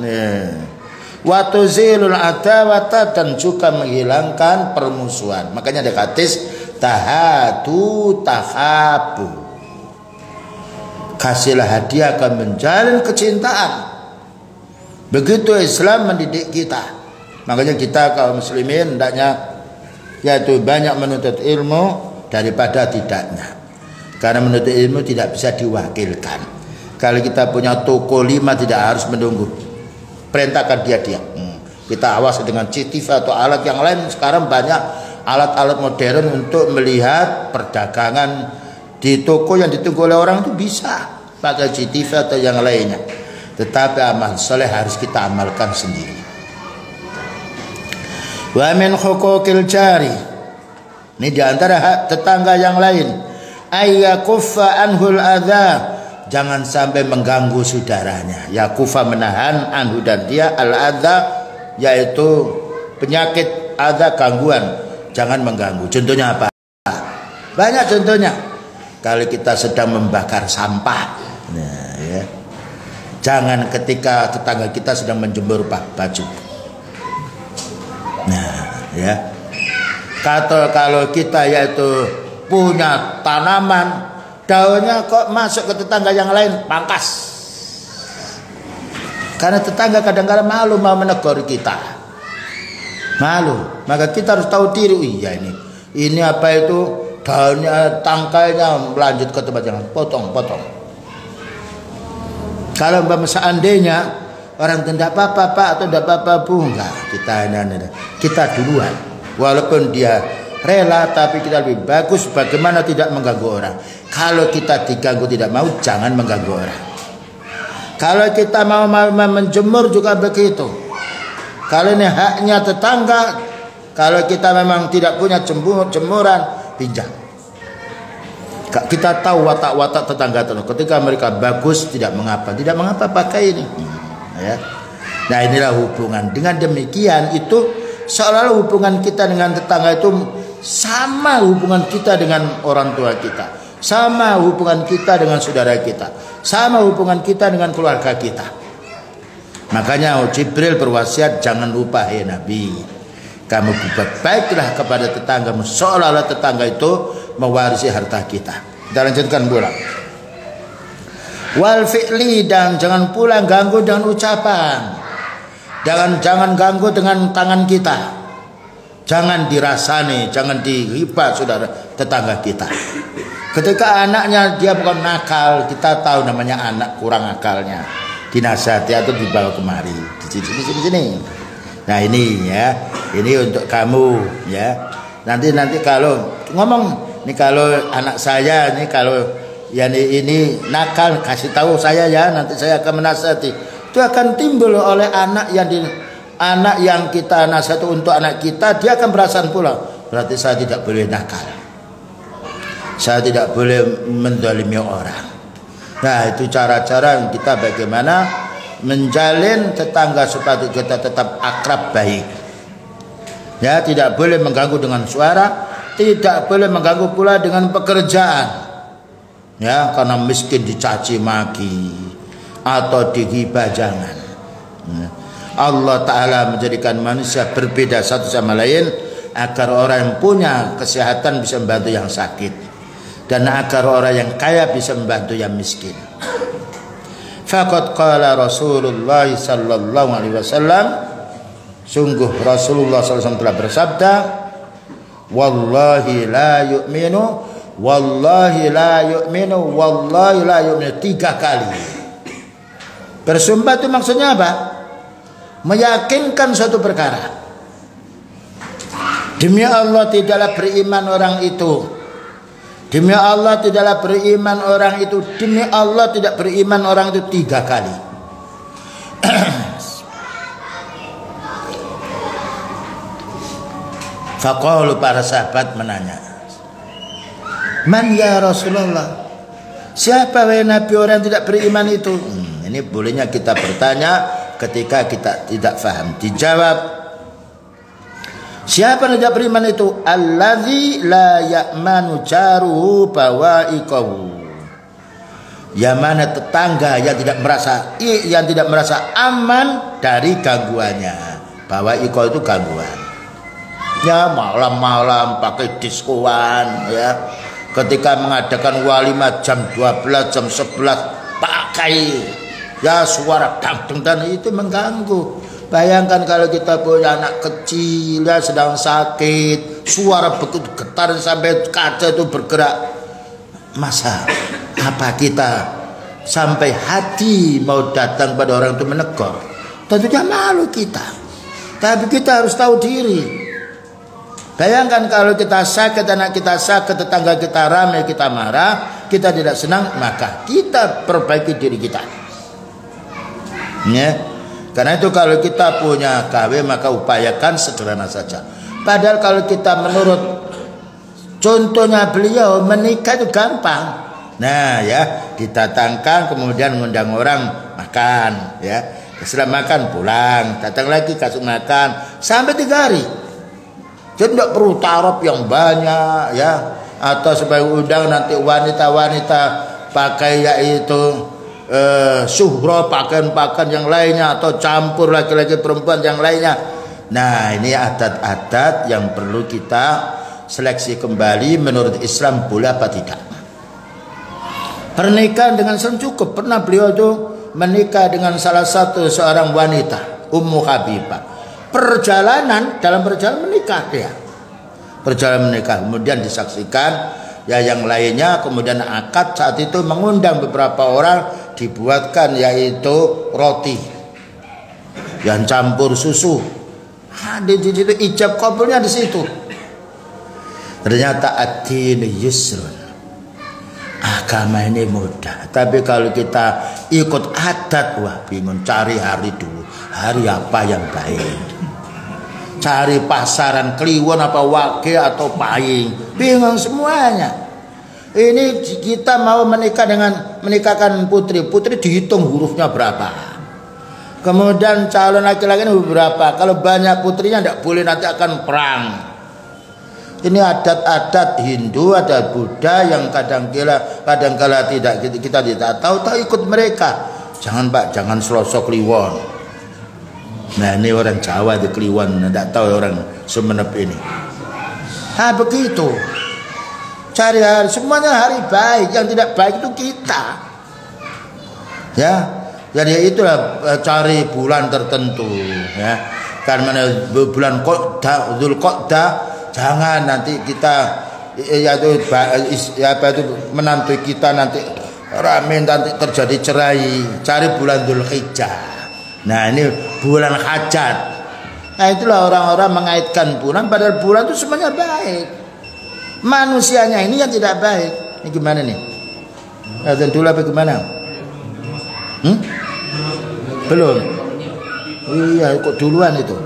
Wa tuzilul adawata, dan juga menghilangkan permusuhan. Makanya ada hadis tahadu tahabu, kasihlah hadiah akan menjalin kecintaan. Begitu Islam mendidik kita. Makanya kita kaum muslimin hendaknya yaitu banyak menuntut ilmu daripada tidaknya. Karena menuntut ilmu tidak bisa diwakilkan. Kalau kita punya toko 5 tidak harus menunggu, perintahkan dia. Kita awasi dengan CCTV atau alat yang lain. Sekarang banyak alat-alat modern untuk melihat perdagangan di toko yang ditunggu oleh orang, itu bisa pakai CCTV atau yang lainnya. Tetapi amal soleh harus kita amalkan sendiri. Wa min huquqil jari, ini diantara hak tetangga yang lain, ayyakuffa anhul adza, jangan sampai mengganggu saudaranya. Yakufa, menahan, anhu, dan dia, al adza yaitu penyakit, adza gangguan, jangan mengganggu. Contohnya apa? Banyak contohnya. Kalau kita sedang membakar sampah, nah ya, Jangan ketika tetangga kita sedang menjemur baju. Nah, ya. Kalau kita yaitu punya tanaman, daunnya kok masuk ke tetangga yang lain, pangkas. Karena tetangga kadang-kadang malu mau menegur kita. Malu. Maka kita harus tahu diri. Iya ini apa itu, daunnya, tangkainya melanjut ke tempat yang lain. Potong. Kalau seandainya orang tidak apa-apa Pak atau tidak apa-apa Bu, enggak, kita duluan. Walaupun dia rela, tapi kita lebih bagus bagaimana tidak mengganggu orang. Kalau kita diganggu tidak mau, jangan mengganggu orang. Kalau kita mau menjemur juga begitu. Kalau ini haknya tetangga, kalau kita memang tidak punya jemuran, pinjam. Kita tahu watak-watak tetangga itu. Ketika mereka bagus, tidak mengapa pakai ini. Ya. Nah inilah hubungan. Dengan demikian itu seolah-olah hubungan kita dengan tetangga itu sama hubungan kita dengan orang tua kita, sama hubungan kita dengan saudara kita, sama hubungan kita dengan keluarga kita. Makanya Jibril berwasiat, jangan lupa hai Nabi, kamu berbuat baiklah kepada tetanggamu seolah-olah tetangga itu mewarisi harta kita. Kita lanjutkan pula. Wal fi'li, dan jangan pula ganggu dengan ucapan. Jangan ganggu dengan tangan kita. Jangan dirasani, jangan dihibah saudara tetangga kita. Ketika anaknya dia bukan nakal, kita tahu namanya anak kurang akalnya, dinasihati atau dibawa kemari di sini. Nah ini ya, ini untuk kamu ya. Nanti kalau ngomong nih, kalau anak saya nih kalau ya ini nakal, kasih tahu saya ya, nanti saya akan menasihati. Itu akan timbul oleh anak yang kita nasihat untuk anak kita, dia akan perasaan pula, berarti saya tidak boleh nakal, saya tidak boleh menzalimi orang. Nah itu cara-cara yang kita bagaimana menjalin tetangga supaya kita tetap akrab baik. Ya, tidak boleh mengganggu dengan suara, tidak boleh mengganggu pula dengan pekerjaan. Ya, karena miskin dicaci maki atau digibah, jangan. Ya. Allah Ta'ala menjadikan manusia berbeda satu sama lain agar orang yang punya kesehatan bisa membantu yang sakit, dan agar orang yang kaya bisa membantu yang miskin. Faqad qala Rasulullah sallallahu alaihi wasallam, sungguh Rasulullah SAW telah bersabda, wallahi la yu'minu, wallahi la yu'minu, wallahi la yu'minu, 3 kali. Bersumpah itu maksudnya apa? Meyakinkan suatu perkara. Demi Allah tidaklah beriman orang itu. Demi Allah tidaklah beriman orang itu. Demi Allah tidak beriman orang itu 3 kali. Faqalu, para sahabat menanya, man ya Rasulullah, siapa wahai Nabi orang tidak beriman itu? Ini bolehnya kita bertanya ketika kita tidak faham. Dijawab, siapa yang tidak beriman itu? Allazi la ya'manu jaruhu bawa'iqahu, yang mana tetangga yang tidak merasa aman dari gangguannya. Bawa'iqahu itu gangguan. Ya, malam-malam pakai diskoan ya. Ketika mengadakan walimah jam 12, jam 11 pakai ya suara dangdang, itu mengganggu. Bayangkan kalau kita punya anak kecil ya sedang sakit, suara begitu getar sampai kaca itu bergerak. Masa apa kita sampai hati mau datang pada orang itu menegur? Tentunya malu kita. Tapi kita harus tahu diri. Bayangkan kalau kita sakit, anak kita sakit, tetangga kita ramai, kita marah, kita tidak senang, maka kita perbaiki diri kita. Ya. Karena itu kalau kita punya KW maka upayakan sederhana saja. Padahal kalau kita menurut contohnya beliau menikah itu gampang. Nah ya, didatangkan kemudian mengundang orang makan ya. Setelah makan pulang, datang lagi kasih makan sampai 3 hari. Jadi tidak perlu taraf yang banyak ya, atau supaya undang nanti wanita-wanita pakai yaitu suhro, pakaian-pakaian yang lainnya, atau campur laki-laki perempuan yang lainnya. Nah, ini adat-adat yang perlu kita seleksi kembali menurut Islam boleh apa tidak. Pernikahan dengan Islam cukup. Pernah beliau itu menikah dengan salah satu seorang wanita, Ummu Habibah. Dalam perjalanan menikah dia. Perjalanan menikah, kemudian disaksikan ya yang lainnya, kemudian akad saat itu mengundang beberapa orang, dibuatkan yaitu roti yang campur susu. Di situ ijab kabulnya di situ. Ternyata ad-din yusrun. Agama ini mudah. Tapi kalau kita ikut adat, wah bingung, cari hari dulu. Hari apa yang baik? Cari pasaran Kliwon apa Wage atau Paying. Bingung semuanya. Ini kita mau menikahkan putri. Putri dihitung hurufnya berapa. Kemudian calon laki-laki ini berapa. Kalau banyak putrinya tidak boleh, nanti akan perang. Ini adat-adat Hindu, adat Buddha yang kadang-kala tidak kita tidak tahu ikut mereka. Jangan Pak, jangan selosok Kliwon. Nah, ini orang Jawa di Kliwon, tidak tahu orang Sumenep ini. Nah, begitu. Cari hari, semuanya hari baik, yang tidak baik itu kita. Ya, jadi itulah cari bulan tertentu. Ya, karena bulan Dzulqa'dah. Jangan nanti kita yaitu menantu kita nanti rame, nanti terjadi cerai. Cari bulan Dzulhijjah. Nah, ini bulan hajat. Nah, itulah orang-orang mengaitkan bulan, padahal bulan itu semuanya baik. Manusianya ini yang tidak baik. Ini gimana nih? Azan dulu apa gimana? Belum. Iya, kok duluan itu?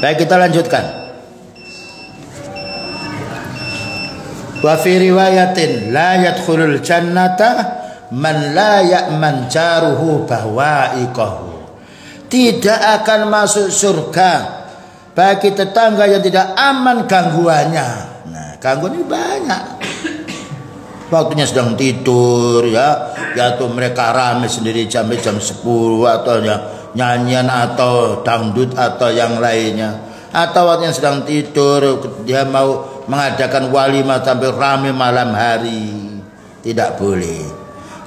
Baik, kita lanjutkan. Wa fi riwayatin la yadkhulul jannata man la ya'man jaruhu bawa'iqahu. Tidak akan masuk surga bagi tetangga yang tidak aman gangguannya. Nah, gangguan ini banyak. Waktunya sedang tidur ya tuh mereka rame sendiri jam 10 atau ya nyanyian atau dangdut atau yang lainnya, atau waktu yang sedang tidur dia mau mengadakan walimah sampai ramai malam hari, tidak boleh.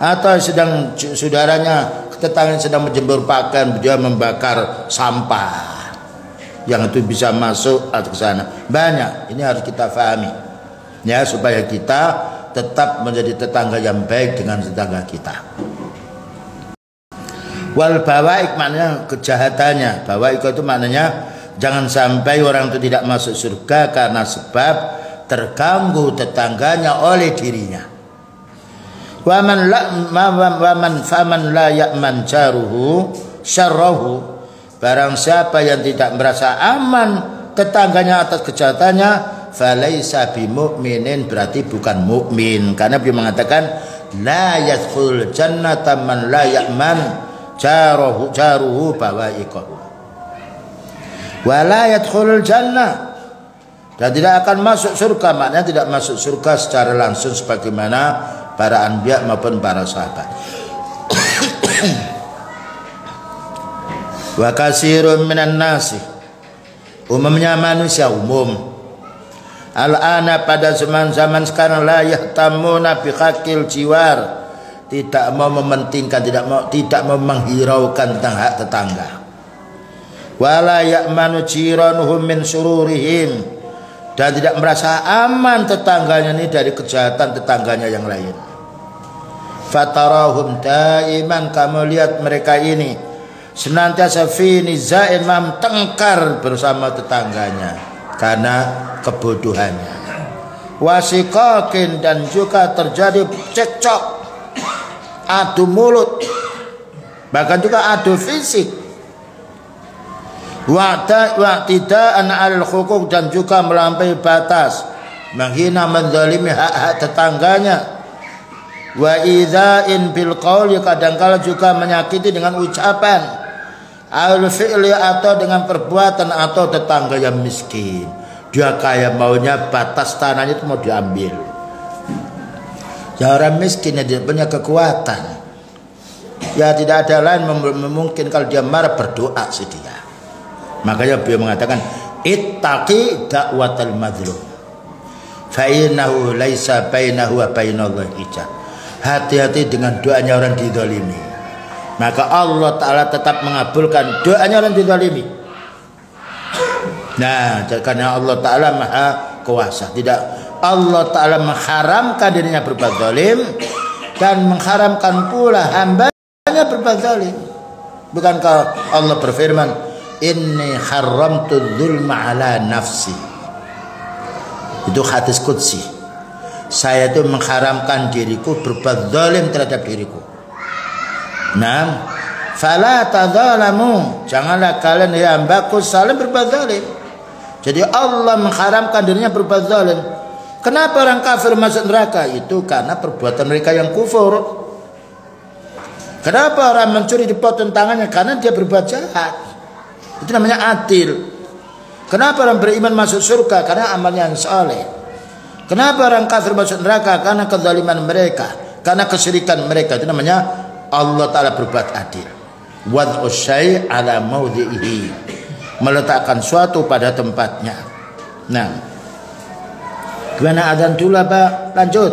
Atau sedang saudaranya tetangga sedang menjemur pakaian, dia membakar sampah, yang itu bisa masuk atau ke sana. Banyak, ini harus kita pahami ya, supaya kita tetap menjadi tetangga yang baik dengan tetangga kita. Wal bawaik maknanya kejahatannya. Bawaik itu maknanya jangan sampai orang itu tidak masuk surga karena sebab terganggu tetangganya oleh dirinya. Wa man faman la ya'man jaruhu syarrahu. Barang siapa yang tidak merasa aman tetangganya atas kejahatannya, falaisa bimu'minin, berarti bukan mukmin. Karena beliau mengatakan la yadkhul jannata man la ya'man jaruhu bawa'iqahu wa la yadkhulul jannah, dan tidak akan masuk surga. Maknanya tidak masuk surga secara langsung sebagaimana para anbiya maupun para sahabat. Wa katsirun minan nasi, umumnya manusia umum al-ana pada zaman sekarang la yahtamuna bi haqqil jiwar, tidak mau mementingkan, tidak mau menghiraukan tentang hak tetangga. Wala ya'manu jiranuhum min syururihim, dan tidak merasa aman tetangganya ini dari kejahatan tetangganya yang lain. Fatarahum daiman, kamu lihat mereka ini senantiasa fi nizain, tengkar bersama tetangganya karena kebodohannya. Wasiqakin, dan juga terjadi cekcok, adu mulut, bahkan juga adu fisik. Wa'tida'an 'alal hukuk, dan juga melampaui batas, menghina, menzalimi hak-hak tetangganya. Wa idza'in bil qauli, kadangkala juga menyakiti dengan ucapan, al fi'li, atau dengan perbuatan, atau tetangga yang miskin Dia kaya maunya batas tanahnya itu mau diambil. Ya orang miskin yang tidak punya kekuatan, ya tidak ada lain memungkin kalau dia marah berdoa sih dia. Makanya beliau mengatakan ittaqi da'watal mazlum fa innahu laisa bainahu wa bainallahi hijab. Hati-hati dengan doanya orang dizalimi, maka Allah Ta'ala tetap mengabulkan doanya orang dizalimi. Nah, karena Allah Ta'ala maha kuasa, tidak Allah Ta'ala mengharamkan dirinya berbuat zalim dan mengharamkan pula hambanya berbuat zalim. Bukankah Allah berfirman, inni haramtu dzulma ala nafsi. Itu hadis qudsi. Saya itu mengharamkan diriku berbuat zalim terhadap diriku. Nah, fala tadzalamu, janganlah kalian ya hambaku saling berbuat zalim. Jadi Allah mengharamkan dirinya berbuat zalim. Kenapa orang kafir masuk neraka? Itu karena perbuatan mereka yang kufur. Kenapa orang mencuri dipotong tangannya? Karena dia berbuat jahat. Itu namanya adil. Kenapa orang beriman masuk surga? Karena amalnya yang saleh. Kenapa orang kafir masuk neraka? Karena kezaliman mereka, karena kesyirikan mereka. Itu namanya Allah Ta'ala berbuat adil. Wad'u syai' ala maudhi'ihi, meletakkan suatu pada tempatnya. Nah, gimana azan dulu apa lanjut?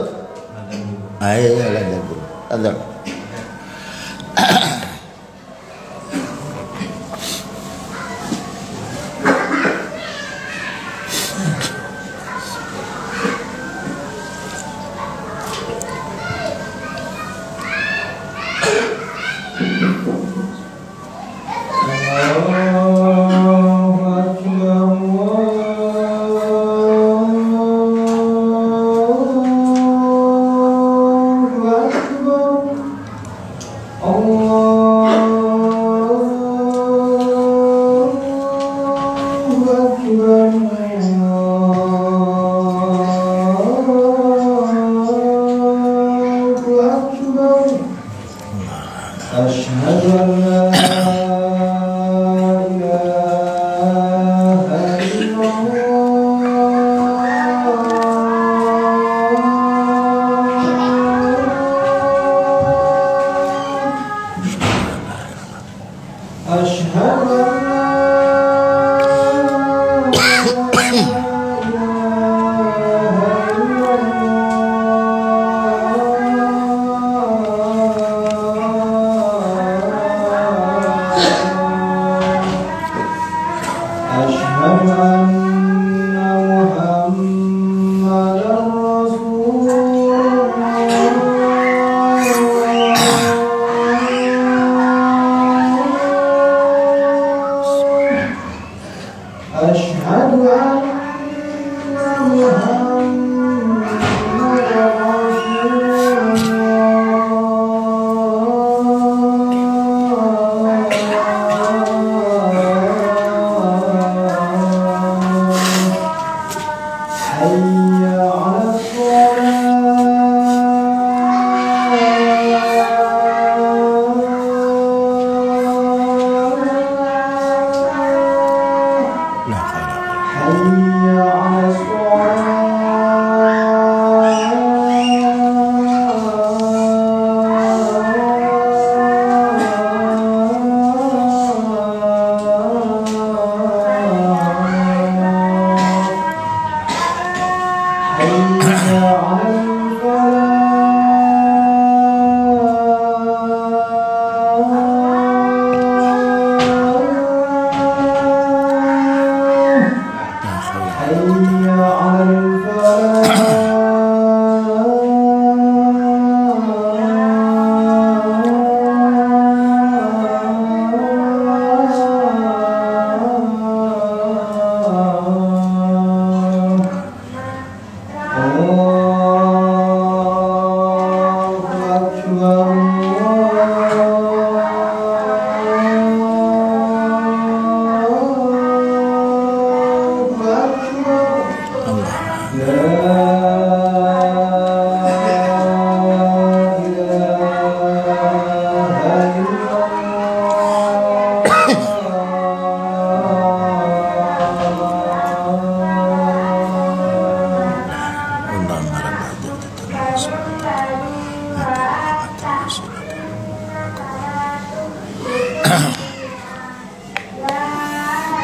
Ayo lanjut dulu. Azan.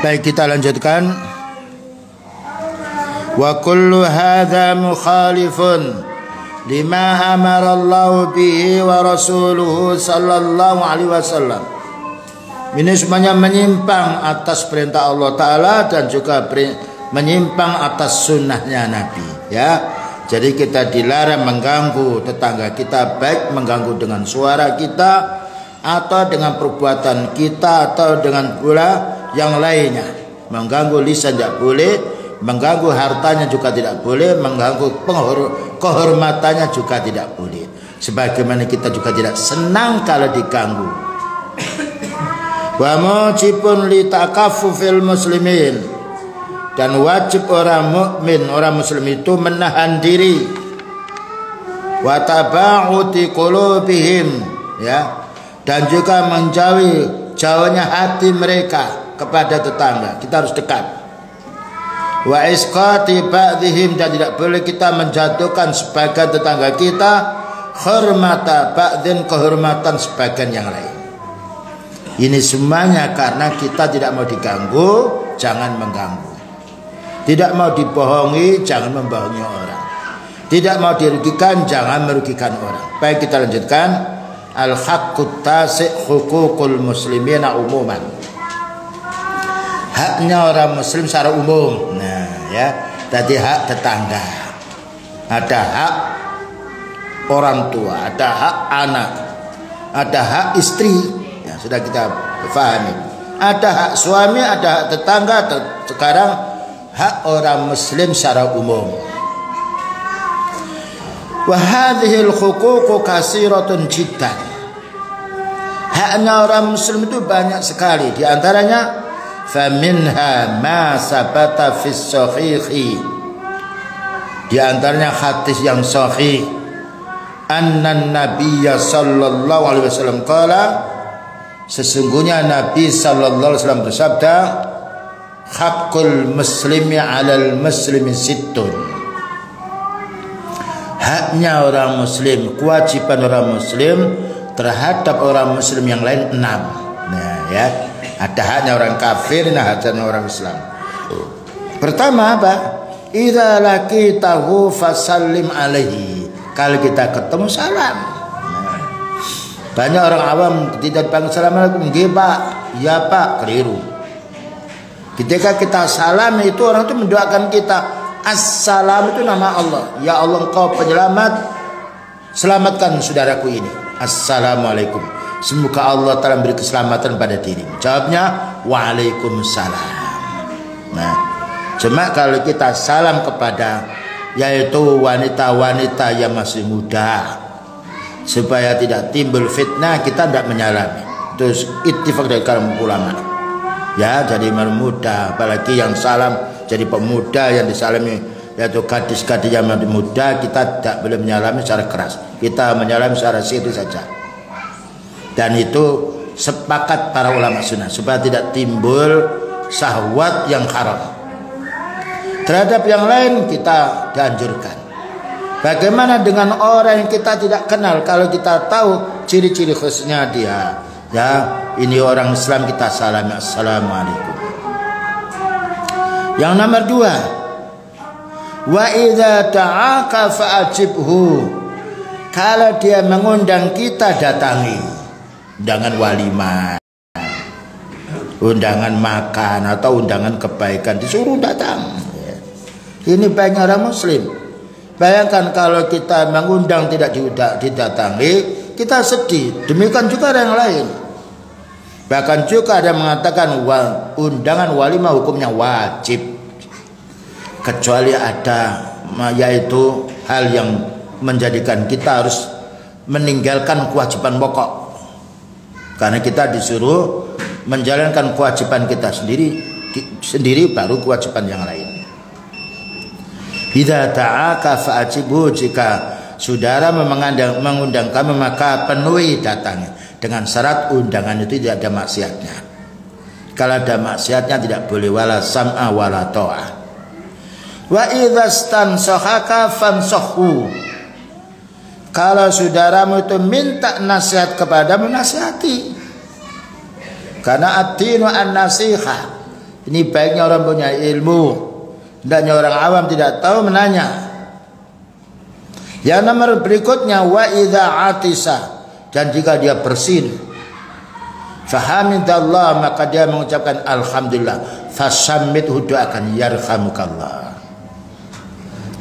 Baik, kita lanjutkan. Wa kullu hadza mukhalifun lima amara Allah bihi wa rasuluhu sallallahu alaihi wasallam. Ini semuanya menyimpang atas perintah Allah Ta'ala dan juga menyimpang atas sunnahnya Nabi, ya. Jadi kita dilarang mengganggu tetangga kita, baik mengganggu dengan suara kita atau dengan perbuatan kita atau dengan pula yang lainnya. Mengganggu lisan tidak boleh, mengganggu hartanya juga tidak boleh, mengganggu kehormatannya juga tidak boleh. Sebagaimana kita juga tidak senang kalau diganggu. Wa mujibun li takaffufil muslimin, dan wajib orang mukmin, orang muslim itu menahan diri, wa taba'uti qulubihim, ya, dan juga jauhnya hati mereka kepada tetangga. Kita harus dekat. Wa isqati ba'dihim, dan tidak boleh kita menjatuhkan sebagian tetangga kita hormata ba'din, kehormatan sebagian yang lain. Ini semuanya karena kita tidak mau diganggu, jangan mengganggu. Tidak mau dibohongi, jangan membohongi orang. Tidak mau dirugikan, jangan merugikan orang. Baik, kita lanjutkan. Al-haqqut tasi' hukukul muslimina umuman. Haknya orang muslim secara umum. Nah, ya, tadi hak tetangga. Ada hak orang tua, ada hak anak, ada hak istri. Ya, sudah kita pahami. Ada hak suami, ada hak tetangga. Sekarang hak orang muslim secara umum. Wa hadhil huququ kasiratun jiddan. Haknya orang muslim itu banyak sekali. Di antaranya faminha ma sabata fis sahihi. Di antaranya hadis yang sahih, anna nabiyya sallallahu alaihi wasallam qala, sesungguhnya Nabi sallallahu alaihi wasallam bersabda, haqqul muslimi 'alal muslimi sittun. Haknya orang muslim, kewajiban orang muslim terhadap orang muslim yang lain 6. Nah, ya, ada haknya orang kafir, nah haknya orang Islam. Pertama apa? Idza laqitahu fasallim alaihi. Kalau kita ketemu salam. Banyak orang awam tidak panggil assalamualaikum, nggih Pak, ya Pak, keliru. Ketika kita salam itu orang itu mendoakan kita. Assalam itu nama Allah. Ya Allah, Engkau penyelamat, selamatkan saudaraku ini. Assalamualaikum. Semoga Allah Ta'ala beri keselamatan pada dirimu. Jawabnya waalaikumsalam. Nah, cuma kalau kita salam kepada yaitu wanita-wanita yang masih muda, supaya tidak timbul fitnah, kita tidak menyalami. Terus ittifaq dari kalangan ulama. Ya, jadi muda, apalagi yang salam jadi pemuda yang disalami yaitu gadis-gadis yang masih muda, kita tidak boleh menyalami secara keras. Kita menyalami secara sirri saja. Dan itu sepakat para ulama sunnah supaya tidak timbul syahwat yang haram. Terhadap yang lain kita dianjurkan. Bagaimana dengan orang yang kita tidak kenal? Kalau kita tahu ciri-ciri khususnya dia, ya, ini orang Islam, kita salami assalamualaikum. Yang nomor 2, wa idza ta'aka fa'ajibhu. Kalau dia mengundang kita, datangi. Undangan walimah, undangan makan atau undangan kebaikan, disuruh datang. Ini banyak orang muslim. Bayangkan kalau kita mengundang tidak didatangi, kita sedih. Demikian juga yang lain. Bahkan juga ada yang mengatakan undangan walimah hukumnya wajib, kecuali ada yaitu hal yang menjadikan kita harus meninggalkan kewajiban pokok. Karena kita disuruh menjalankan kewajiban kita sendiri baru kewajiban yang lain. Idza ta'aka fa'ajibhu, jika saudara mengundang kami maka penuhi datangnya, dengan syarat undangan itu tidak ada maksiatnya. Kalau ada maksiatnya tidak boleh, wala sam'a wala ta'ah. Wa idza stansahaka fansahhu. Kalau saudaramu itu minta nasihat kepadamu, nasihati. Karena ad-dinu an-nasihah. Ini baiknya orang punya ilmu. Hendaknya orang awam tidak tahu menanya. Yang nomor berikutnya, wa idza atisa, dan jika dia bersin, fahamidallah, maka dia mengucapkan alhamdulillah, fasammidhu, doakan yarhamukallah.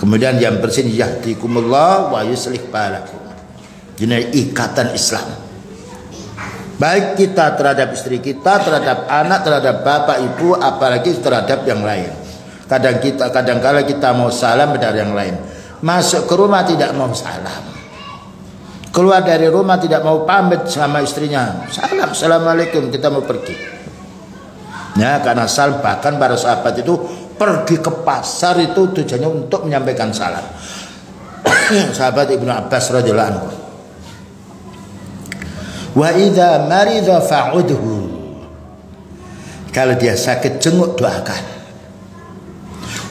Kemudian yang bersin, yahdikumullah wa yuslih balakum. Ini ikatan Islam. Baik kita terhadap istri kita, terhadap anak, terhadap bapak ibu, apalagi terhadap yang lain. Kadang-kala kita mau salam dari yang lain. Masuk ke rumah tidak mau salam. Keluar dari rumah tidak mau pamit sama istrinya. Salam, assalamualaikum, kita mau pergi. Ya, karena salam, bahkan para sahabat itu pergi ke pasar itu tujuannya untuk menyampaikan salam. Sahabat Ibnu Abbas radhiyallahu anhu. Wa idza marida fa'udhu. Kalau dia sakit jenguk, doakan.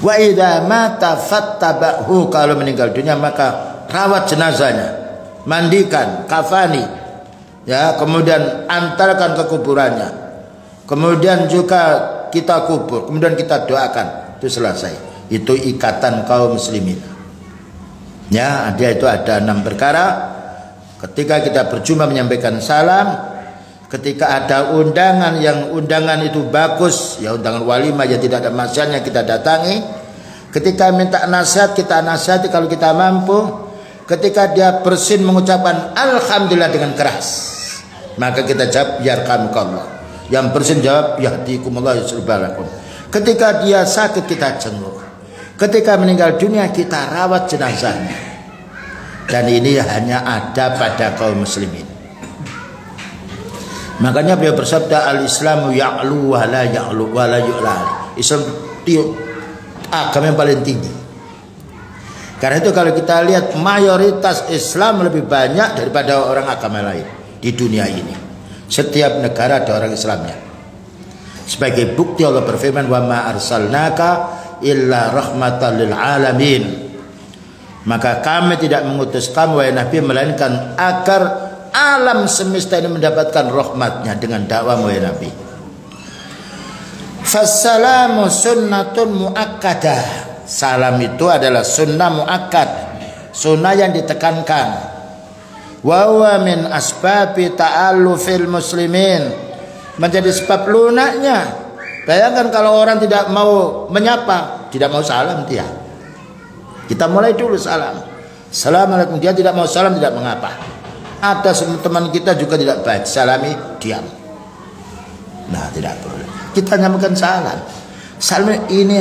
Wa idza mata fattabahu, kalau meninggal dunia maka rawat jenazahnya, mandikan, kafani, ya, kemudian antarkan ke kuburannya, kemudian juga kita kubur, kemudian kita doakan, itu selesai. Itu ikatan kaum muslimin. Ya, dia itu ada 6 perkara. Ketika kita berjumpa menyampaikan salam, ketika ada undangan yang undangan itu bagus, ya undangan walimah ya tidak ada maksiatnya, kita datangi. Ketika minta nasihat, kita nasihati kalau kita mampu. Ketika dia bersin mengucapkan alhamdulillah dengan keras, maka kita jawab yarhamukallah. Yang bersin jawab yahdikumullah yuslih balakum. Ketika dia sakit, kita jenguk. Ketika meninggal dunia, kita rawat jenazahnya. Dan ini hanya ada pada kaum muslimin. Makanya beliau bersabda, al-Islamu ya'lu wa la ya'lu wa la yu'la. Islam itu agama yang paling tinggi. Karena itu kalau kita lihat mayoritas Islam lebih banyak daripada orang agama lain di dunia ini. Setiap negara ada orang Islamnya. Sebagai bukti Allah berfirman, wa ma arsalnaka illa rahmatan lil alamin. Maka kami tidak mengutus kamu wahai Nabi melainkan agar alam semesta ini mendapatkan rahmatnya dengan dakwah wahai Nabi. Fassalamu sunnatun muakkadah. Salam itu adalah sunnah muakkad, sunnah yang ditekankan. Wa huwa min asbabi ta'allufil muslimin, menjadi sebab lunaknya. Bayangkan kalau orang tidak mau menyapa, tidak mau salam dia. Kita mulai dulu salam. Assalamualaikum, dia tidak mau salam, tidak mengapa. Ada teman kita juga tidak baik, salami diam. Nah, tidak boleh. Kita nyampaikan salam. Salam ini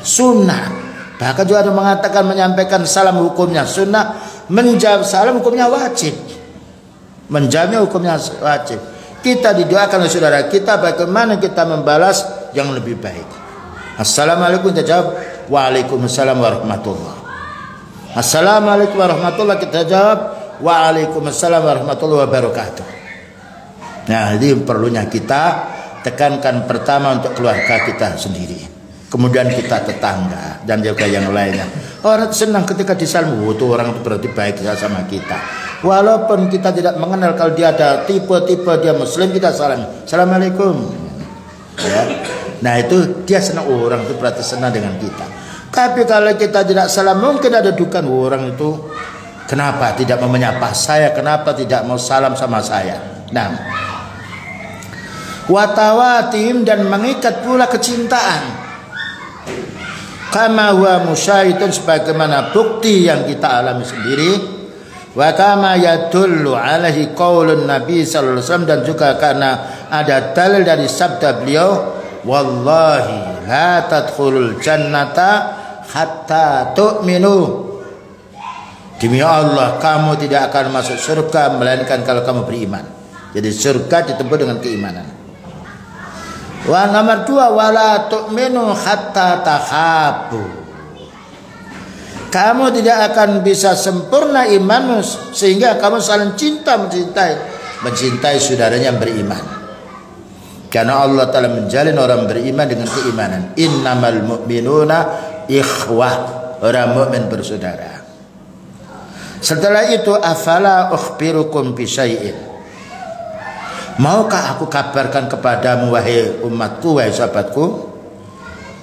sunnah. Bahkan juga ada mengatakan menyampaikan salam hukumnya sunnah, menjawab salam hukumnya wajib. Menjawabnya hukumnya wajib. Kita didoakan oleh saudara kita bagaimana kita membalas yang lebih baik. Assalamualaikum, kita jawab waalaikumsalam warahmatullah. Assalamualaikum warahmatullah, kita jawab waalaikumsalam warahmatullahi wabarakatuh. Nah, ini perlunya kita tekankan pertama untuk keluarga kita sendiri, kemudian kita tetangga dan juga yang lainnya. Orang senang ketika disalam, itu orang itu berarti baik sama kita. Walaupun kita tidak mengenal, kalau dia ada tipe-tipe dia muslim, kita salam, assalamualaikum. Ya. Nah, itu dia senang, orang itu berarti senang dengan kita. Tapi kalau kita tidak salam, mungkin ada dukan, orang itu kenapa tidak mau menyapa saya, kenapa tidak mau salam sama saya. Nah, watawatim, dan mengikat pula kecintaan. Kama huwa musyahidun, sebagaimana bukti yang kita alami sendiri. Wa kama yadullu alaihi qaulun Nabi sallallahu alaihi wasallam, dan juga karena ada dalil dari sabda beliau, wallahi la tadkhulul jannata hatta tu'minu. Demi Allah, kamu tidak akan masuk surga melainkan kalau kamu beriman. Jadi surga ditempuh dengan keimanan. Wa nomor 2, wala tu'minu hatta tahabu. Kamu tidak akan bisa sempurna imanmu sehingga kamu saling cinta, mencintai saudaranya yang beriman. Karena Allah telah menjalin orang beriman dengan keimanan. Innamal mu'minuna ikhwah, orang mukmin bersaudara. Setelah itu, afala ukhbirukum bi syai'in, maukah aku kabarkan kepadamu wahai umatku, wahai sahabatku,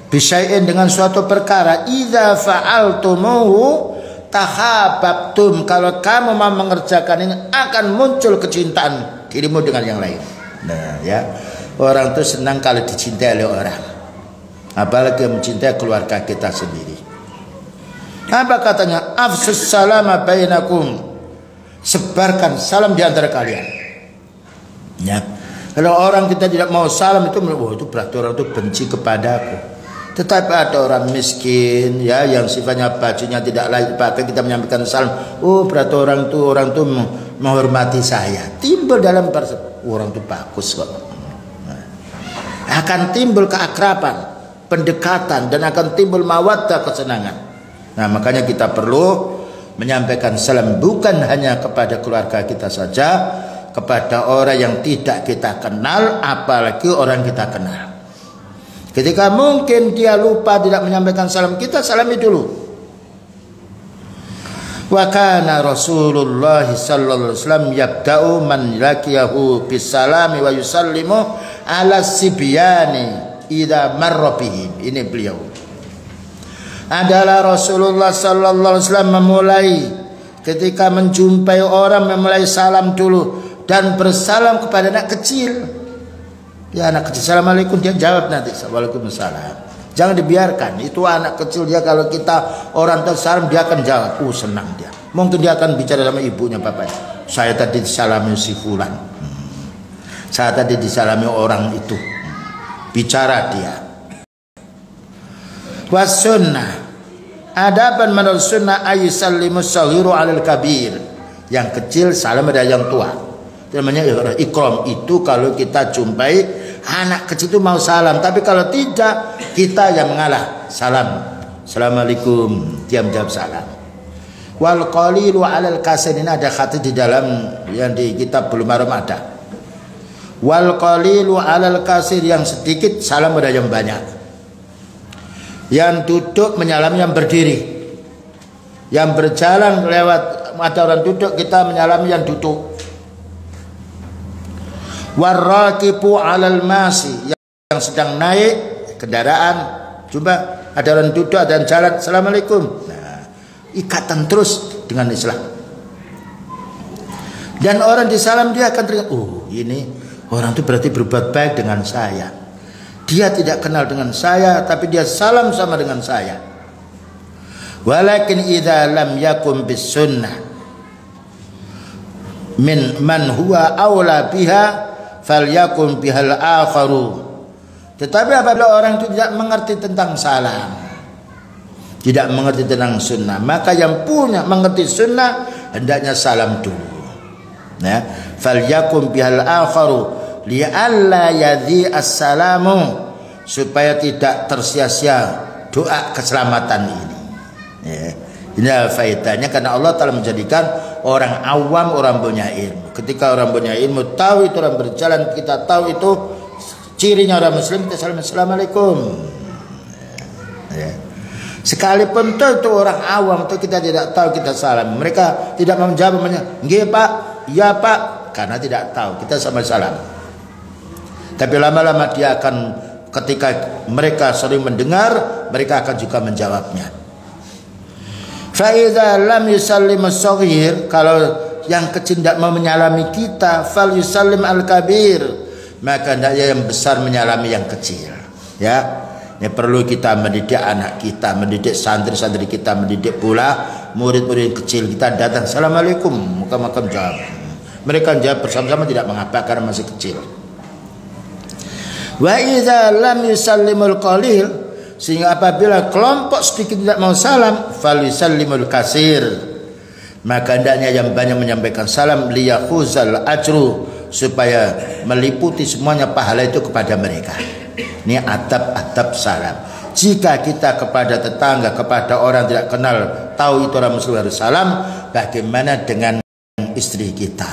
bisyai'in dengan suatu perkara, idza fa'altumuhu tahabbtum, kalau kamu mau mengerjakan ini akan muncul kecintaan dirimu dengan yang lain. Nah ya, orang itu senang kalau dicintai oleh orang, apalagi mencintai keluarga kita sendiri. Apa katanya? Afsus salama bainakum, sebarkan salam di antara kalian. Ya, kalau orang kita tidak mau salam itu, oh, itu berarti orang itu benci kepadaku. Tetapi ada orang miskin ya yang sifatnya bajunya tidak layak pakai, kita menyampaikan salam, oh berarti orang itu menghormati saya. Timbul dalam orang itu bagus kok. Nah, akan timbul keakraban, pendekatan, dan akan timbul mawaddah, kesenangan. Nah makanya kita perlu menyampaikan salam bukan hanya kepada keluarga kita saja, kepada orang yang tidak kita kenal, apalagi orang kita kenal. Ketika mungkin dia lupa tidak menyampaikan salam, kita salami dulu. Wa kana Rasulullah sallallahu alaihi wasallam yabda'u man laqiyahu bisalami wa yusallimu ala sibyani idza marra bihim. Ini beliau adalah Rasulullah sallallahu alaihi wasallam memulai ketika menjumpai orang, memulai salam dulu dan bersalam kepada anak kecil. Ya, anak kecil assalamualaikum, dia jawab nanti waalaikumsalam. Jangan dibiarkan, itu anak kecil, dia kalau kita orang tersalam dia akan jawab, senang dia. Mungkin dia akan bicara sama ibunya, bapaknya, saya tadi disalami si fulan, saya tadi disalami orang itu, bicara dia. Was sunnah, adapun menurut sunnah ayusallimu saghiru alal kabir, yang kecil salam pada yang tua. Namanya ikram. Itu kalau kita jumpai anak kecil itu mau salam, tapi kalau tidak kita yang mengalah, salam, assalamualaikum, diam jawab salam. Wal qalilu alal kasir, ini ada kata di dalam yang di kitab Bulughul Maram ada. Wal qalilu alal kasir, yang sedikit salam pada yang banyak. Yang duduk menyalami yang berdiri, yang berjalan lewat ada orang duduk, kita menyalami yang duduk. Warraqibu 'alal masi, yang sedang naik kendaraan, coba ada orang duduk, ada yang jalan, assalamualaikum. Nah, ikatan terus dengan Islam. Dan orang disalam dia akan teringat, oh ini orang itu berarti berbuat baik dengan saya. Dia tidak kenal dengan saya, tapi dia salam sama dengan saya. Walakin idza lam yakum bis sunnah min man huwa aula biha falyakun bihal akharu. Tetapi apabila orang itu tidak mengerti tentang salam, tidak mengerti tentang sunnah, maka yang punya mengerti sunnah hendaknya salam dulu. Nah, falyakun bihal akharu li'alla yadhi as-salamu, supaya tidak tersia-sia doa keselamatan ini. Ya, ini faedahnya, karena Allah telah menjadikan orang awam orang punya ilmu. Ketika orang punya ilmu tahu itu orang berjalan, kita tahu itu cirinya orang muslim, kita salam assalamualaikum. Ya. Sekalipun itu orang awam itu kita tidak tahu, kita salam. Mereka tidak menjawab, nggih Pak, ya Pak, karena tidak tahu, kita sama salam. Tapi lama-lama dia akan, ketika mereka sering mendengar, mereka akan juga menjawabnya. Fa idza lam yusallim as-saghir, kalau yang kecil tidak mau menyalami kita, fal yusallim al-kabir, maka hendaknya yang besar menyalami yang kecil. Ya, ini perlu kita mendidik anak kita, mendidik santri-santri kita, mendidik pula murid-murid kecil kita. Datang assalamualaikum, muka-muka jawab. Mereka jawab bersama-sama, tidak mengapa karena masih kecil. Wa idza lam yusallimul qalil, sehingga apabila kelompok sedikit tidak mau salam, fal yusallimul kasir, maka hendaknya yang banyak menyampaikan salam, liyakhuzal ajru, supaya meliputi semuanya pahala itu kepada mereka. Ini adab-adab salam. Jika kita kepada tetangga, kepada orang tidak kenal, tahu itu orang muslim harus salam, bagaimana dengan istri kita,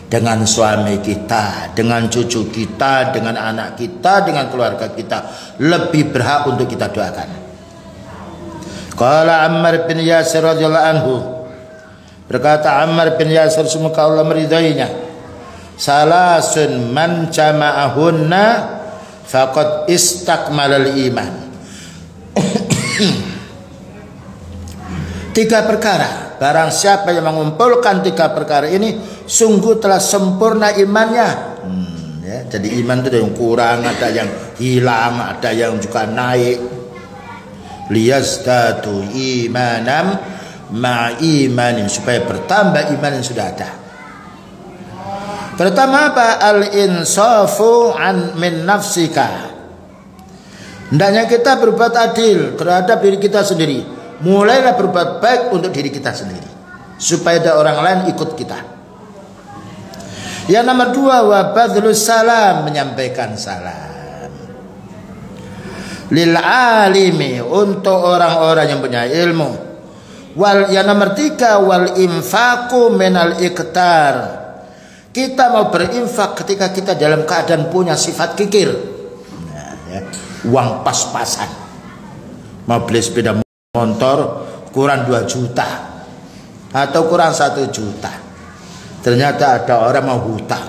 dengan suami kita, dengan cucu kita, dengan anak kita, dengan keluarga kita, lebih berhak untuk kita doakan. Qala Ammar bin Yasir radhiyallahu anhu, berkata Ammar bin Yasir, semoga Allah meridainya, salasun man jama'ahunna faqad istakmalal iman. Tiga perkara, barang siapa yang mengumpulkan tiga perkara ini sungguh telah sempurna imannya. Ya, jadi iman itu ada yang kurang, ada yang hilang, ada yang juga naik. Liyazdadu imanam ma'imanin, supaya bertambah iman yang sudah ada. Pertama apa? Al-insafu min nafsika. Hendaknya kita berbuat adil terhadap diri kita sendiri. Mulailah berbuat baik untuk diri kita sendiri, supaya ada orang lain ikut kita. Yang nomor dua, wa badlus salam, menyampaikan salam. Lil alimi, untuk orang-orang yang punya ilmu. Yang nomor tiga, wal infaku minal iktar. Kita mau berinfak ketika kita dalam keadaan punya sifat kikir. Nah, ya. Uang pas-pasan. Mau beli sepeda motor kurang 2 juta atau kurang 1 juta. Ternyata ada orang mau hutang,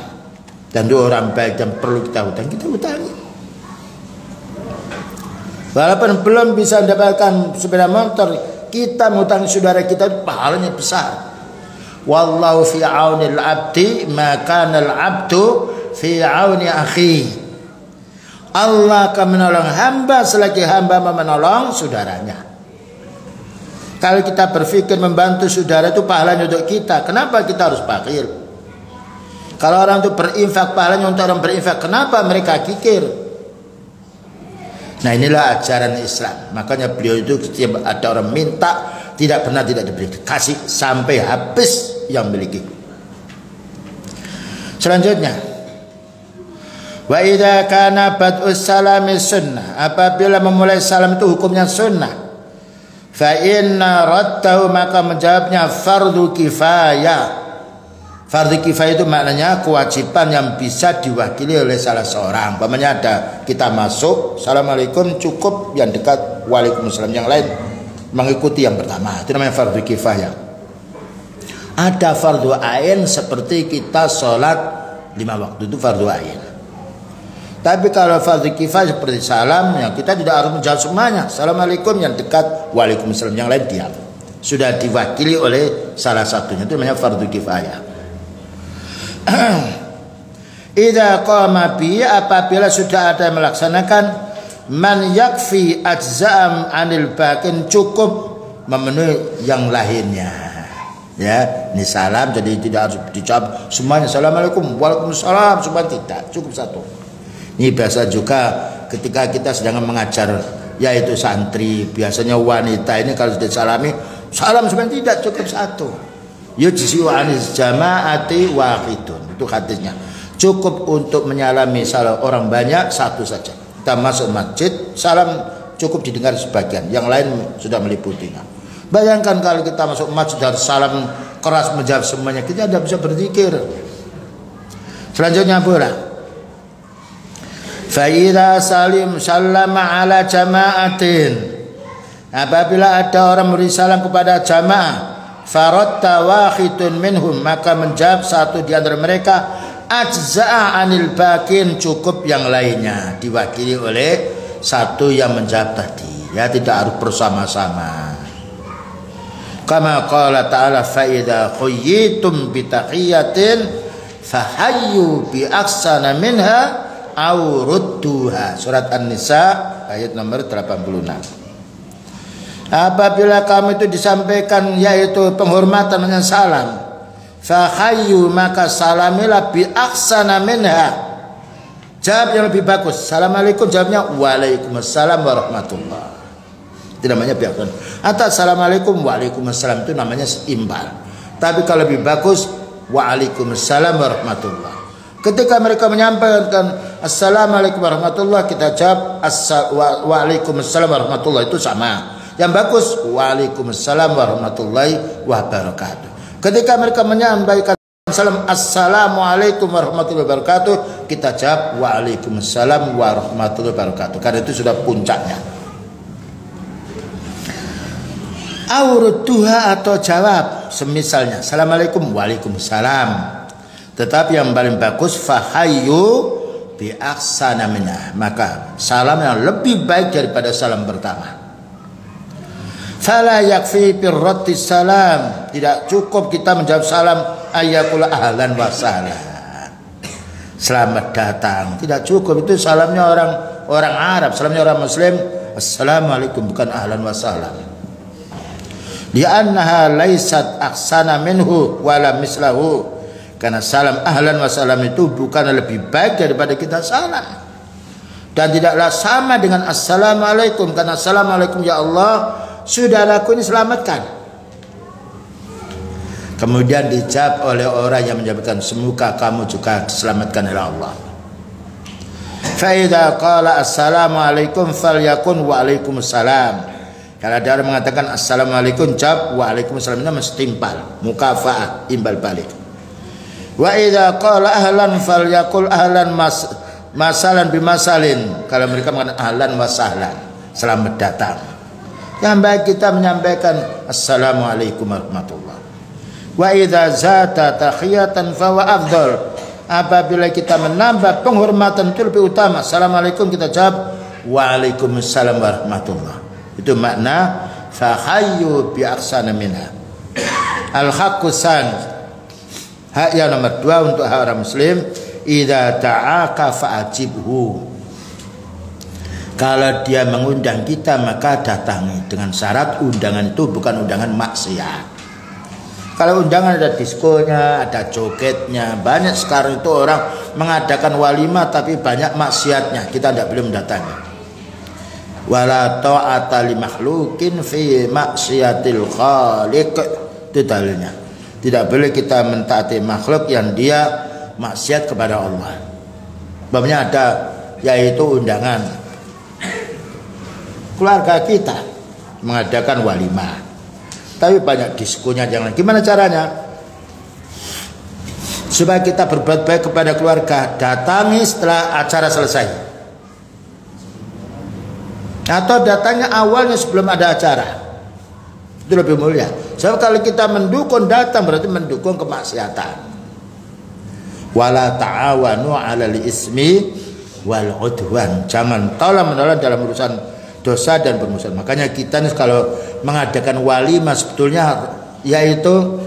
dan itu orang baik dan perlu kita hutang, kita hutangi. Walaupun belum bisa mendapatkan sepeda motor, kita menghutangi saudara kita, pahalanya besar. Wallahu fi aunil abdi ma kana al abdu fi auni akhi. Allah akan menolong hamba selagi hamba menolong saudaranya. Kalau kita berpikir membantu saudara itu pahalanya untuk kita, kenapa kita harus bakhil? Kalau orang itu berinfak, pahalanya untuk orang berinfak, kenapa mereka kikir? Nah, inilah ajaran Islam. Makanya beliau itu setiap ada orang minta, tidak pernah tidak diberi, kasih sampai habis yang miliki. Selanjutnya, wa idza kana bad'us salami sunnah, apabila memulai salam itu hukumnya sunnah. Fa inna raddahu, maka menjawabnya fardu kifayah. Fardu kifayah itu maknanya kewajiban yang bisa diwakili oleh salah seorang. Umpamanya ada kita masuk, assalamualaikum, cukup yang dekat waalaikumsalam, yang lain mengikuti yang pertama. Itu namanya fardu kifayah. Ada fardu ain seperti kita sholat 5 waktu, itu fardu ain. Tapi kalau fardu kifayah seperti salam, ya kita tidak harus menjawab semuanya. Assalamualaikum, yang dekat waalaikumsalam, yang lain diam. Sudah diwakili oleh salah satunya, itu namanya fardu kifayah. Idza qama bi, apabila sudah ada yang melaksanakan, man yakfi ajza'am anil bakin, cukup memenuhi yang lainnya. Ya, ini salam jadi tidak harus dijawab semuanya. Assalamualaikum, waalaikumsalam, semua tidak, cukup satu. Ini biasa juga ketika kita sedang mengajar, yaitu santri, biasanya wanita ini kalau sudah salami, salam sebenarnya tidak, cukup satu. Yujzi'u anis jama'ati wahidun, itu hadisnya. Cukup untuk menyalami salam orang banyak satu saja. Kita masuk masjid, salam cukup didengar sebagian, yang lain sudah meliputinya. Bayangkan kalau kita masuk masjid harus salam keras menjawab semuanya, kita tidak bisa berzikir. Selanjutnya pula, fa idza salim sallama ala jama'atin, apabila ada orang memberi salam kepada jamaah, faradda wahidun minhum, maka menjawab satu di antara mereka, ajza'a anil bakin, cukup yang lainnya, diwakili oleh satu yang menjawab tadi. Ya, tidak harus bersama-sama. Kama qala ta'ala, fa idza khuyyitum bi tahiyatin fahayyu bi ahsana minha aw rudduha. Surat An-Nisa ayat nomor 86. Apabila kamu itu disampaikan yaitu penghormatan dengan salam, fahayyu, maka salamilah bi ahsana minha, jawab yang lebih bagus. Assalamualaikum, jawabnya waalaikumsalam warahmatullah, itu namanya bi ahsan. Atau assalamualaikum waalaikumsalam, itu namanya seimbang. Tapi kalau lebih bagus waalaikumsalam warahmatullah. Ketika mereka menyampaikan assalamualaikum warahmatullah, kita jawab waalaikumsalam warahmatullah, itu sama. Yang bagus waalaikumsalam warahmatullahi wabarakatuh. Ketika mereka menyampaikan salam assalamualaikum warahmatullahi wabarakatuh, kita jawab waalaikumsalam warahmatullahi wabarakatuh, karena itu sudah puncaknya. Aurudduha, atau jawab semisalnya assalamualaikum waalaikumsalam, tetapi yang paling bagus fahayyu bi ahsana minha, maka salam yang lebih baik daripada salam pertama. Fala yakfi birraddi salam, tidak cukup kita menjawab salam ayyakul ahlan wa sahlan, selamat datang, tidak cukup. Itu salamnya orang Arab, salamnya orang Muslim assalamualaikum, bukan ahlan wa sahlan. Li'annaha laysat ahsana minhu wala mislahu, karena salam ahlan wa sahlan itu bukan lebih baik daripada kita salam, dan tidaklah sama dengan assalamualaikum, karena assalamualaikum ya Allah, saudaraku ini selamatkan. Kemudian dijawab oleh orang yang menjawabkan, semoga kamu juga diselamatkan oleh Allah. Fa idza qala assalamualaikum falyakun wa alaikumussalam. Kalau ada orang mengatakan assalamualaikum, jawab waalaikumsalam, itu mesti timpal, mukafaah, imbal balik. Wa idza qala ahlan falyakul ahlan masalan bimasalin. Kalau mereka mengatakan ahlan wa sahlan, selamat datang. Yang baik kita menyampaikan assalamualaikum warahmatullahi. Wa idza zata tahiyatan fa wa afdal. Apabila kita menambah penghormatan itu lebih utama. Assalamualaikum kita jawab waalaikumsalam warahmatullahi. Itu makna fa hayyu bi ahsana minha. Al haqqan. Hak yang nomor 2 untuk hak orang muslim, idza ta'aka fa'ajibhu. Kalau dia mengundang kita maka datangi, dengan syarat undangan itu bukan undangan maksiat. Kalau undangan ada diskonya, ada jogetnya, banyak sekarang itu orang mengadakan walimah tapi banyak maksiatnya, kita tidak boleh mendatangi. Wala ta'ata li makhlukin fi maksiatil khaliq, itu dalilnya. Tidak boleh kita mentaati makhluk yang dia maksiat kepada Allah. Babnya ada, yaitu undangan keluarga kita mengadakan walimah, tapi banyak diskonya. Jangan. Gimana caranya supaya kita berbuat baik kepada keluarga? Datangi setelah acara selesai, atau datangnya awalnya sebelum ada acara, itu lebih mulia. Sebab kalau kita mendukung datang berarti mendukung kemaksiatan. Wala ta'awanu 'alal ismi wal 'udwan, jangan tolong-menolong dalam urusan dosa dan permusuhan. Makanya kita nih kalau mengadakan walimah sebetulnya yaitu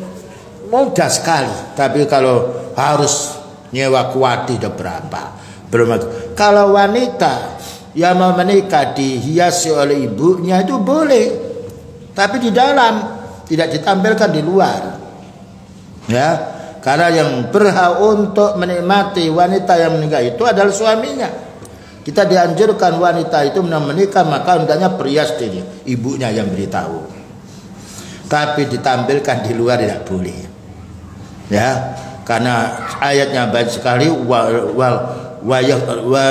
mudah sekali, tapi kalau harus nyewa kuati udah berapa, belum. Kalau wanita yang mau menikah dihiasi oleh ibunya itu boleh, tapi di dalam, tidak ditampilkan di luar, ya. Karena yang berhak untuk menikmati wanita yang menikah itu adalah suaminya. Kita dianjurkan wanita itu menikah maka hendaknya perias diri, ibunya yang beritahu. Tapi ditampilkan di luar tidak boleh. Ya, karena ayatnya banyak sekali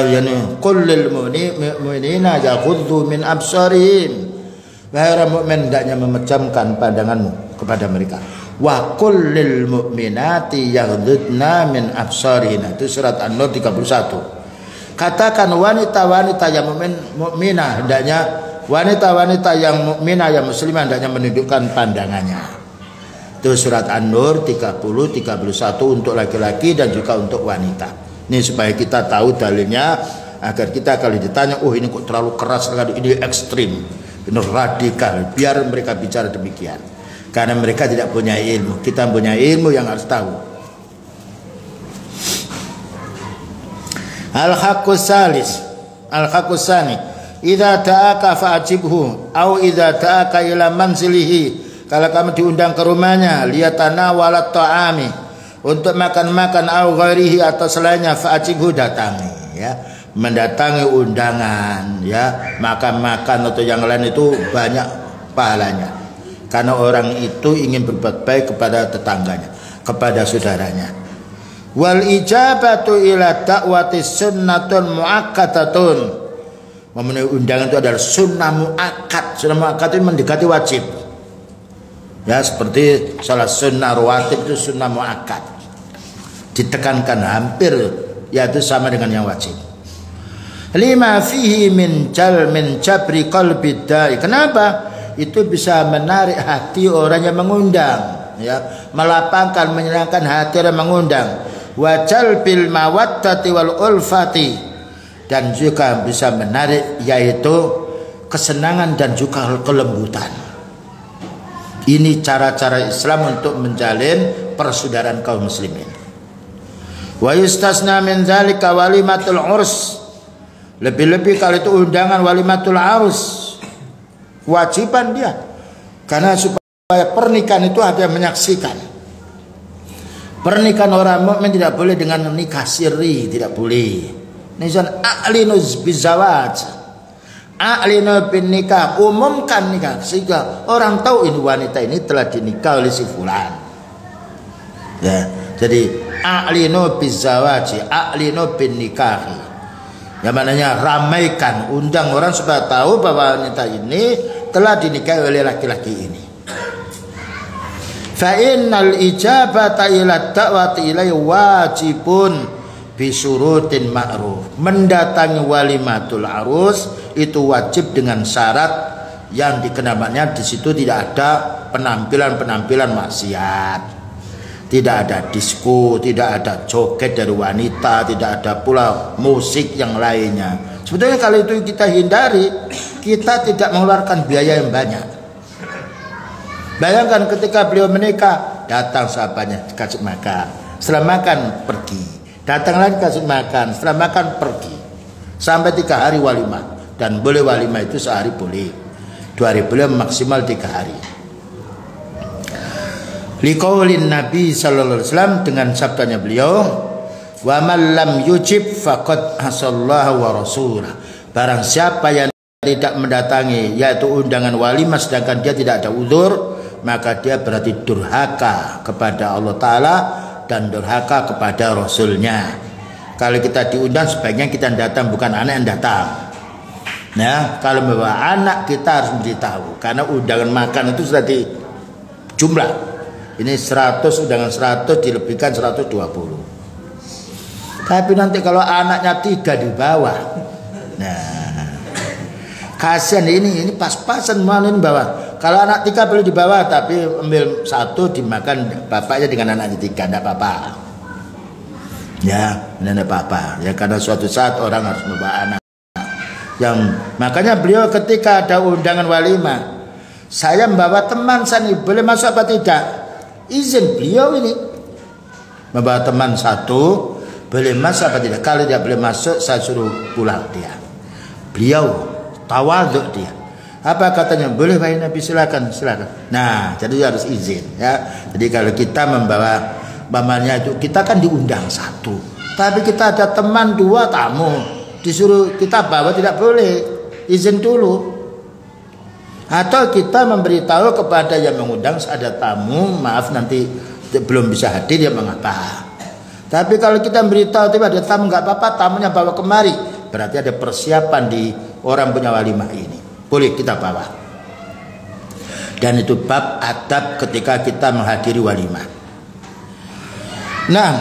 yani kullil mu'minina yaghuddu min absarihim. Wahai orang mukmin hendaknya memejamkan pandanganmu kepada mereka. Wa kullil mu'minati yaghuddna min absarihin. Itu surat An-Nur 31. Katakan wanita-wanita yang mukminah hendaknya, wanita-wanita yang mukminah yang muslimah hendaknya menundukkan pandangannya. Itu surat An-Nur 30-31 untuk laki-laki dan juga untuk wanita. Ini supaya kita tahu dalilnya, agar kita kalau ditanya, oh ini kok terlalu keras sekali, ini ekstrim, ini radikal, biar mereka bicara demikian. Karena mereka tidak punya ilmu, kita punya ilmu yang harus tahu. Al-haqqus salis, al-haqqus sani, idza ta'aka fa'ajibhu au idza ta'aka ila manzilihi. Kalau kamu diundang ke rumahnya, liyatanawalat ta'ami, untuk makan-makan, au ghairihi, atau selainnya, fa'ajibhu, datangi, ya. Mendatangi undangan, ya, makan-makan atau yang lain itu banyak pahalanya. Karena orang itu ingin berbuat baik kepada tetangganya, kepada saudaranya. Wal ijabatu ila da'wati sunnatun muakkadatun. Memenuhi undangan itu adalah sunnah muakkad. Sunnah muakkad itu mendekati wajib. Ya, seperti salat sunnah rawatib itu sunnah muakkad. Ditekankan hampir, yaitu sama dengan yang wajib. Lima fihi min jabri qalbi da'i. Kenapa? Itu bisa menarik hati orang yang mengundang, ya, melapangkan, menyenangkan hati orang mengundang. Wajal bil mawaddati wal ulfati, dan juga bisa menarik yaitu kesenangan dan juga kelembutan. Ini cara-cara Islam untuk menjalin persaudaraan kaum muslimin. Wa yustasna min dzalika walimatul urs. Lebih-lebih kalau itu undangan walimatul arus, kewajiban dia. Karena supaya pernikahan itu ada yang menyaksikan. Pernikahan orang mukmin tidak boleh dengan nikah sirri, tidak boleh. Nisan a'linuz bizawaj. A'linu bin nikah, umumkan nikah sehingga orang tahu ini wanita ini telah dinikah oleh si fulan. Ya, jadi a'linu bizawaji, a'linu bin nikahi. Yang mananya ramaikan, undang orang supaya tahu bahwa wanita ini telah dinikahi oleh laki-laki ini. Fa innal ijabata ila da'wati ilai wajibun bisurutin ma'ruf. Mendatangi walimatul arus itu wajib dengan syarat yang dikenalnya di situ tidak ada penampilan-penampilan maksiat. Tidak ada disko, tidak ada joget dari wanita, tidak ada pula musik yang lainnya. Sebetulnya kalau itu kita hindari, kita tidak mengeluarkan biaya yang banyak. Bayangkan ketika beliau menikah, datang sahabatnya kasih makan, setelah makan pergi, datang lagi kasih makan, setelah makan pergi, sampai 3 hari walimah. Dan boleh walimah itu sehari boleh, 2 hari boleh, maksimal 3 hari. Liqaulin Nabi sallallahu alaihi wasallam, dengan sabdanya beliau, wa man lam yujib faqad asallahu wa rasulah. Barang siapa yang tidak mendatangi yaitu undangan walimah sedangkan dia tidak ada uzur, maka dia berarti durhaka kepada Allah Ta'ala dan durhaka kepada Rasulnya. Kalau kita diundang sebaiknya kita datang, bukan anak yang datang. Nah, kalau membawa anak kita harus memberitahu, karena undangan makan itu sudah di jumlah. Ini 100, undangan 100 dilebihkan 120. Tapi nanti kalau anaknya 3 di bawah, nah kasihan ini pas-pasan malu ini bawah. Kalau anak 3 boleh di bawah, tapi ambil 1 dimakan bapaknya dengan anaknya 3, tidak apa-apa. Ya, tidak apa-apa. Ya, karena suatu saat orang harus membawa anak. Yang makanya beliau ketika ada undangan walimah, saya membawa teman saya, boleh masuk apa tidak? Izin beliau ini membawa teman 1, boleh masuk apa tidak? Kalau dia boleh masuk, saya suruh pulang dia. Beliau tawaduk dia. Apa katanya? Boleh Pak Nabi, silakan. Nah, jadi harus izin ya. Jadi kalau kita membawa mamanya itu, kita kan diundang 1, tapi kita ada teman 2 tamu, disuruh kita bawa tidak boleh, izin dulu. Atau kita memberitahu kepada yang mengundang, ada tamu, maaf nanti belum bisa hadir ya mengapa. Tapi kalau kita memberitahu tiba ada tamu, nggak apa-apa, tamunya bawa kemari, berarti ada persiapan di orang punya walimah ini, boleh kita bawa. Dan itu bab adab ketika kita menghadiri walimah. Nah,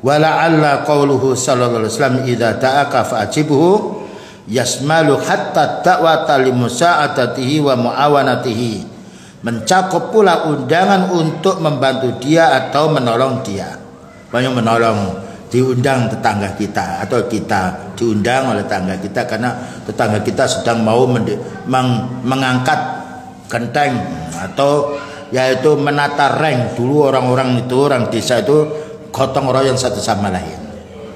wala'alla qauluhu sallallahu alaihi wasallam idza ta'aka fa'ajibhu yasmalu hatta da'wata limusa'atatihi wa muawanatihi, mencakup pula undangan untuk membantu dia atau menolong dia. Banyak menolong, diundang tetangga kita atau kita diundang oleh tetangga kita karena tetangga kita sedang mau mengangkat genteng atau yaitu menata reng. Dulu orang-orang itu, orang desa itu gotong royong satu sama lain.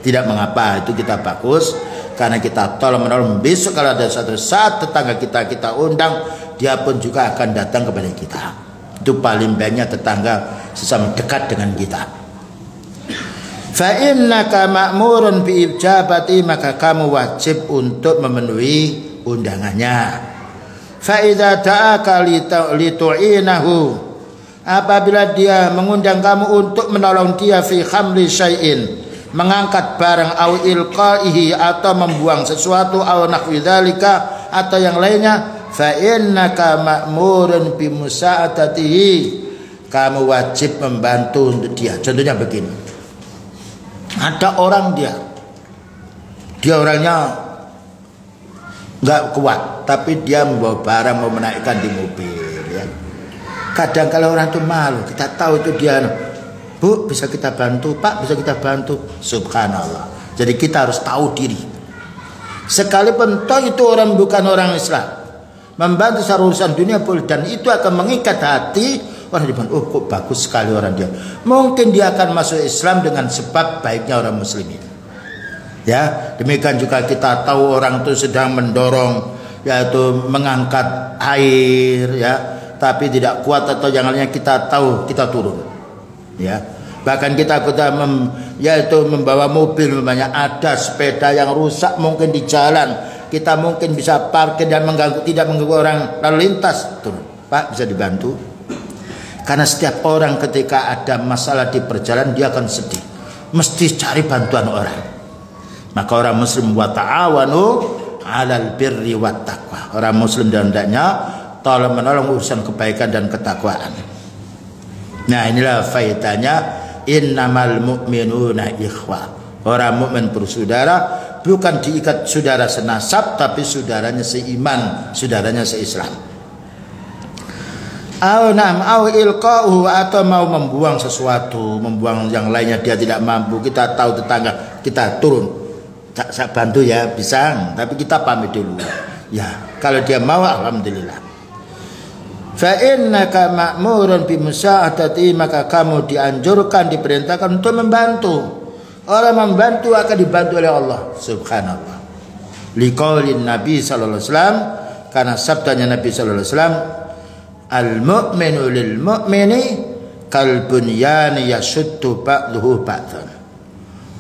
Tidak mengapa, itu kita bagus karena kita tolong menolong. Besok kalau ada satu saat tetangga kita undang, dia pun juga akan datang kepada kita. Itu paling banyak tetangga sesama dekat dengan kita. Fa innaka ma'murun bi ijabati, maka kamu wajib untuk memenuhi undangannya. Fa idza ta'aka litu'inahu, apabila dia mengundang kamu untuk menolong dia fi khamli syai'in, mengangkat barang, au ilqaihi, atau membuang sesuatu, au nahwi dzalika, atau yang lainnya, fa innaka ma'murun bi musa'atatihi, kamu wajib membantu untuk dia. Contohnya begini, ada orang dia orangnya nggak kuat, tapi dia membawa barang, mau menaikkan di mobil ya. Kadang kalau orang itu malu, kita tahu itu dia, Bu, bisa kita bantu, Pak, bisa kita bantu. Subhanallah. Jadi kita harus tahu diri. Sekalipun toh itu orang bukan orang Islam, Membantu secara urusan dunia boleh, dan itu akan mengikat hati orang di depan. Oh, kok bagus sekali orang dia. Mungkin dia akan masuk Islam dengan sebab baiknya orang muslimin. Ya, demikian juga kita tahu orang itu sedang mendorong, yaitu mengangkat air, ya, tapi tidak kuat atau yang lainnya, kita tahu, kita turun. Ya, bahkan kita yaitu membawa mobil, banyak ada sepeda yang rusak mungkin di jalan. Kita mungkin bisa parkir dan tidak mengganggu orang lalu lintas. Turun, Pak, bisa dibantu. Karena setiap orang ketika ada masalah di perjalanan dia akan sedih, mesti cari bantuan orang. Maka orang muslim wa ta'awanu 'alal birri wat taqwa. Orang muslim dan hendaknya tolong menolong urusan kebaikan dan ketakwaan. Nah, inilah faedahnya innamal mu'minuna ikhwah. Orang mukmin bersaudara, bukan diikat saudara senasab, tapi saudaranya seiman, saudaranya seislam. Au ilqa'uhu, atau mau membuang sesuatu, membuang yang lainnya dia tidak mampu. Kita tahu tetangga, kita turun, saya bantu ya, bisa, tapi kita pamit dulu. Ya, kalau dia mau alhamdulillah. Fa innaka ma'murun bi musa'adati, maka kamu dianjurkan, diperintahkan untuk membantu. Orang membantu akan dibantu oleh Allah subhanallah. Liqaulin Nabi sallallahu alaihi wasallam, karena sabdanya Nabi sallallahu alaihi wasallam, al-mu'minu lil mu'mini kal bunyani yashuddu ba'duhu ba'dhan.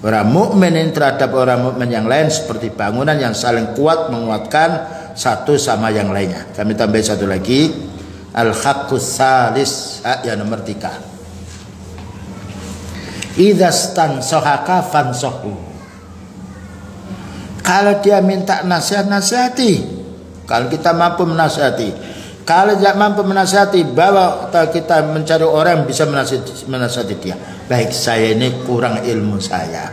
Orang mukmin terhadap orang mukmin yang lain seperti bangunan yang saling kuat menguatkan satu sama yang lainnya. Kami tambah satu lagi, al-haqqus salis, yang nomor 3. Idza stansahaka fansahu. Kalau dia minta nasihat, nasihati. Kalau kita mampu menasihati. Kalau tidak mampu menasihati, bawa atau kita mencari orang yang bisa menasihati dia. Baik, saya ini kurang ilmu saya.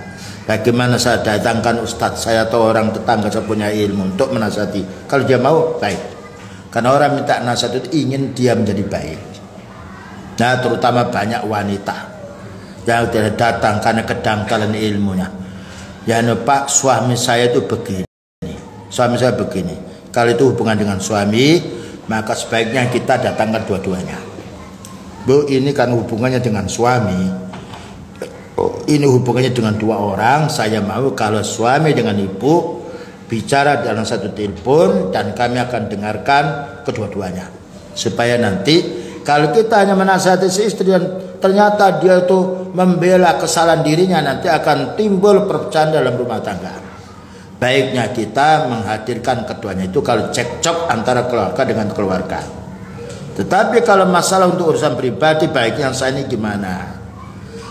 Bagaimana saya datangkan ustadz saya atau orang tetangga saya punya ilmu untuk menasihati. Kalau dia mau, baik. Karena orang minta nasihat itu ingin dia menjadi baik. Nah, terutama banyak wanita yang tidak datang karena kedangkalan ilmunya. Ya, Pak, suami saya itu begini, suami saya begini. Kalau itu hubungan dengan suami, maka sebaiknya kita datangkan dua-duanya. Bu, ini kan hubungannya dengan suami, ini hubungannya dengan dua orang. Saya mau kalau suami dengan ibu bicara dalam satu telepon, dan kami akan dengarkan kedua-duanya, supaya nanti kalau kita hanya menasihati si istri dan ternyata dia itu membela kesalahan dirinya, nanti akan timbul perpecahan dalam rumah tangga. Baiknya kita menghadirkan keduanya itu kalau cekcok antara keluarga dengan keluarga. Tetapi kalau masalah untuk urusan pribadi, baiknya saya ini gimana,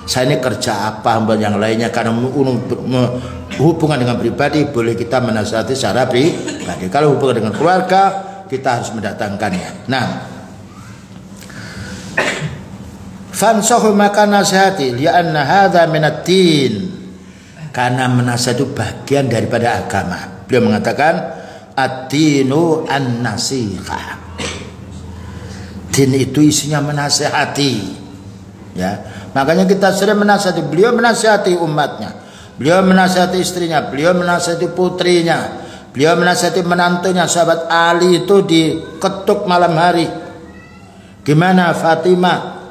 saya ini kerja apa, yang lainnya, karena hubungan dengan pribadi boleh kita menasihati secara pribadi. Kalau hubungan dengan keluarga, kita harus mendatangkannya. Nah, fansahu, maka nasihati, li'anna hadza minad-din, karena menasihat itu bagian daripada agama. Beliau mengatakan ad-dinu an-nasihah. Din itu isinya menasihati. Ya, makanya kita sering menasihati. Beliau menasihati umatnya, beliau menasihati istrinya, beliau menasihati putrinya, beliau menasihati menantunya. Sahabat Ali itu diketuk malam hari. Gimana Fatimah?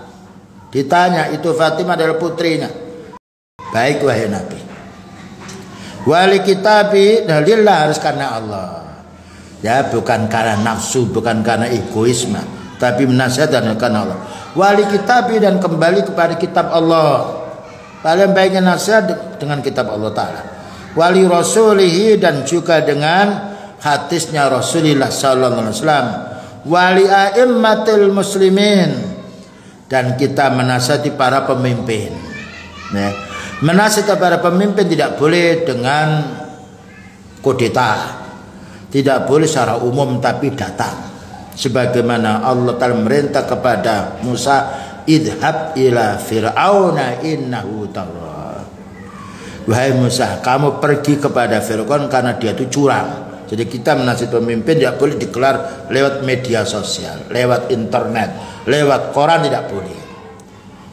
Ditanya, itu Fatimah adalah putrinya. Baik wahai Nabi. Wali kitabi dalillah, harus karena Allah. Ya, bukan karena nafsu, bukan karena egoisme, tapi menasihatkan karena Allah. Wali kitabi, dan kembali kepada kitab Allah. Paling baiknya nasihat dengan kitab Allah Ta'ala. Wali rasulihi, dan juga dengan hadisnya Rasulullah sallallahu alaihi wasallam. Wali a'immatil muslimin, dan kita menasihati para pemimpin. Ya. Menasihati para pemimpin tidak boleh dengan kudeta, tidak boleh secara umum, tapi datang. Sebagaimana Allah Ta'ala merintah kepada Musa, idhab ila fir'auna innahu tagha. Wahai Musa, kamu pergi kepada Fir'aun karena dia itu curang. Jadi kita menasihati pemimpin tidak boleh dikelar lewat media sosial, lewat internet, lewat koran, tidak boleh.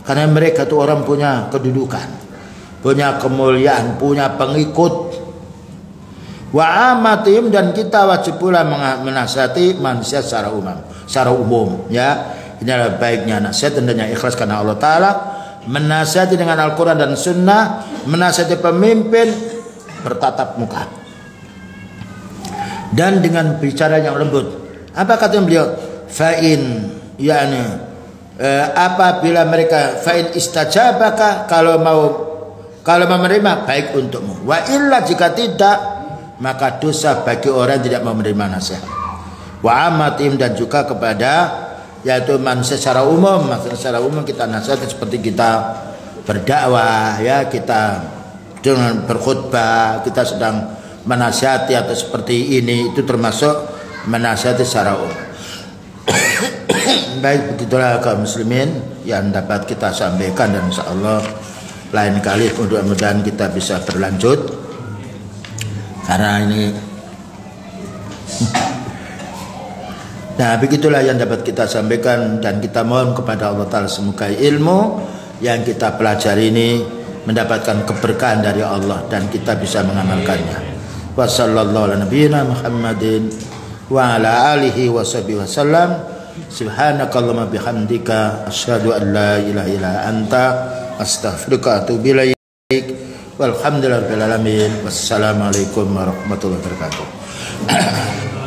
Karena mereka itu orang punya kedudukan, punya kemuliaan, punya pengikut. Wa amatim, dan kita wajib pula menasihati manusia secara umum, ya. Ini adalah baiknya nasihat, tentunya ikhlas karena Allah Ta'ala. Menasihati dengan Al-Quran dan Sunnah, menasihati pemimpin bertatap muka dan dengan bicara yang lembut. Apa kata beliau? Fa'in, yakni apabila mereka fa'in istajabaka, kalau mau menerima baik untukmu. Wa illa, jika tidak, maka dosa bagi orang yang tidak mau menerima nasihat. Wa amatim, dan juga kepada yaitu manusia secara umum. Maksudnya secara umum kita nasihat seperti kita berdakwah, ya, kita dengan berkhutbah, kita sedang menasihati atau seperti ini, itu termasuk menasihati secara umum. Baik, begitulah kaum muslimin yang dapat kita sampaikan, dan insyaallah lain kali mudah-mudahan kita bisa berlanjut, karena ini nah, begitulah yang dapat kita sampaikan, dan kita mohon kepada Allah Ta'ala semoga ilmu yang kita pelajari ini mendapatkan keberkahan dari Allah dan kita bisa mengamalkannya. Wa sallallahu ala nabiyyina Muhammadin wa ala alihi wa sahbihi wasallam. Subhanakallahumma bihamdika asyhadu an la ilaha illa anta astaghfiruka wa atubu ilaik. Walhamdulillahirabbil alamin. Wassalamualaikum warahmatullahi wabarakatuh.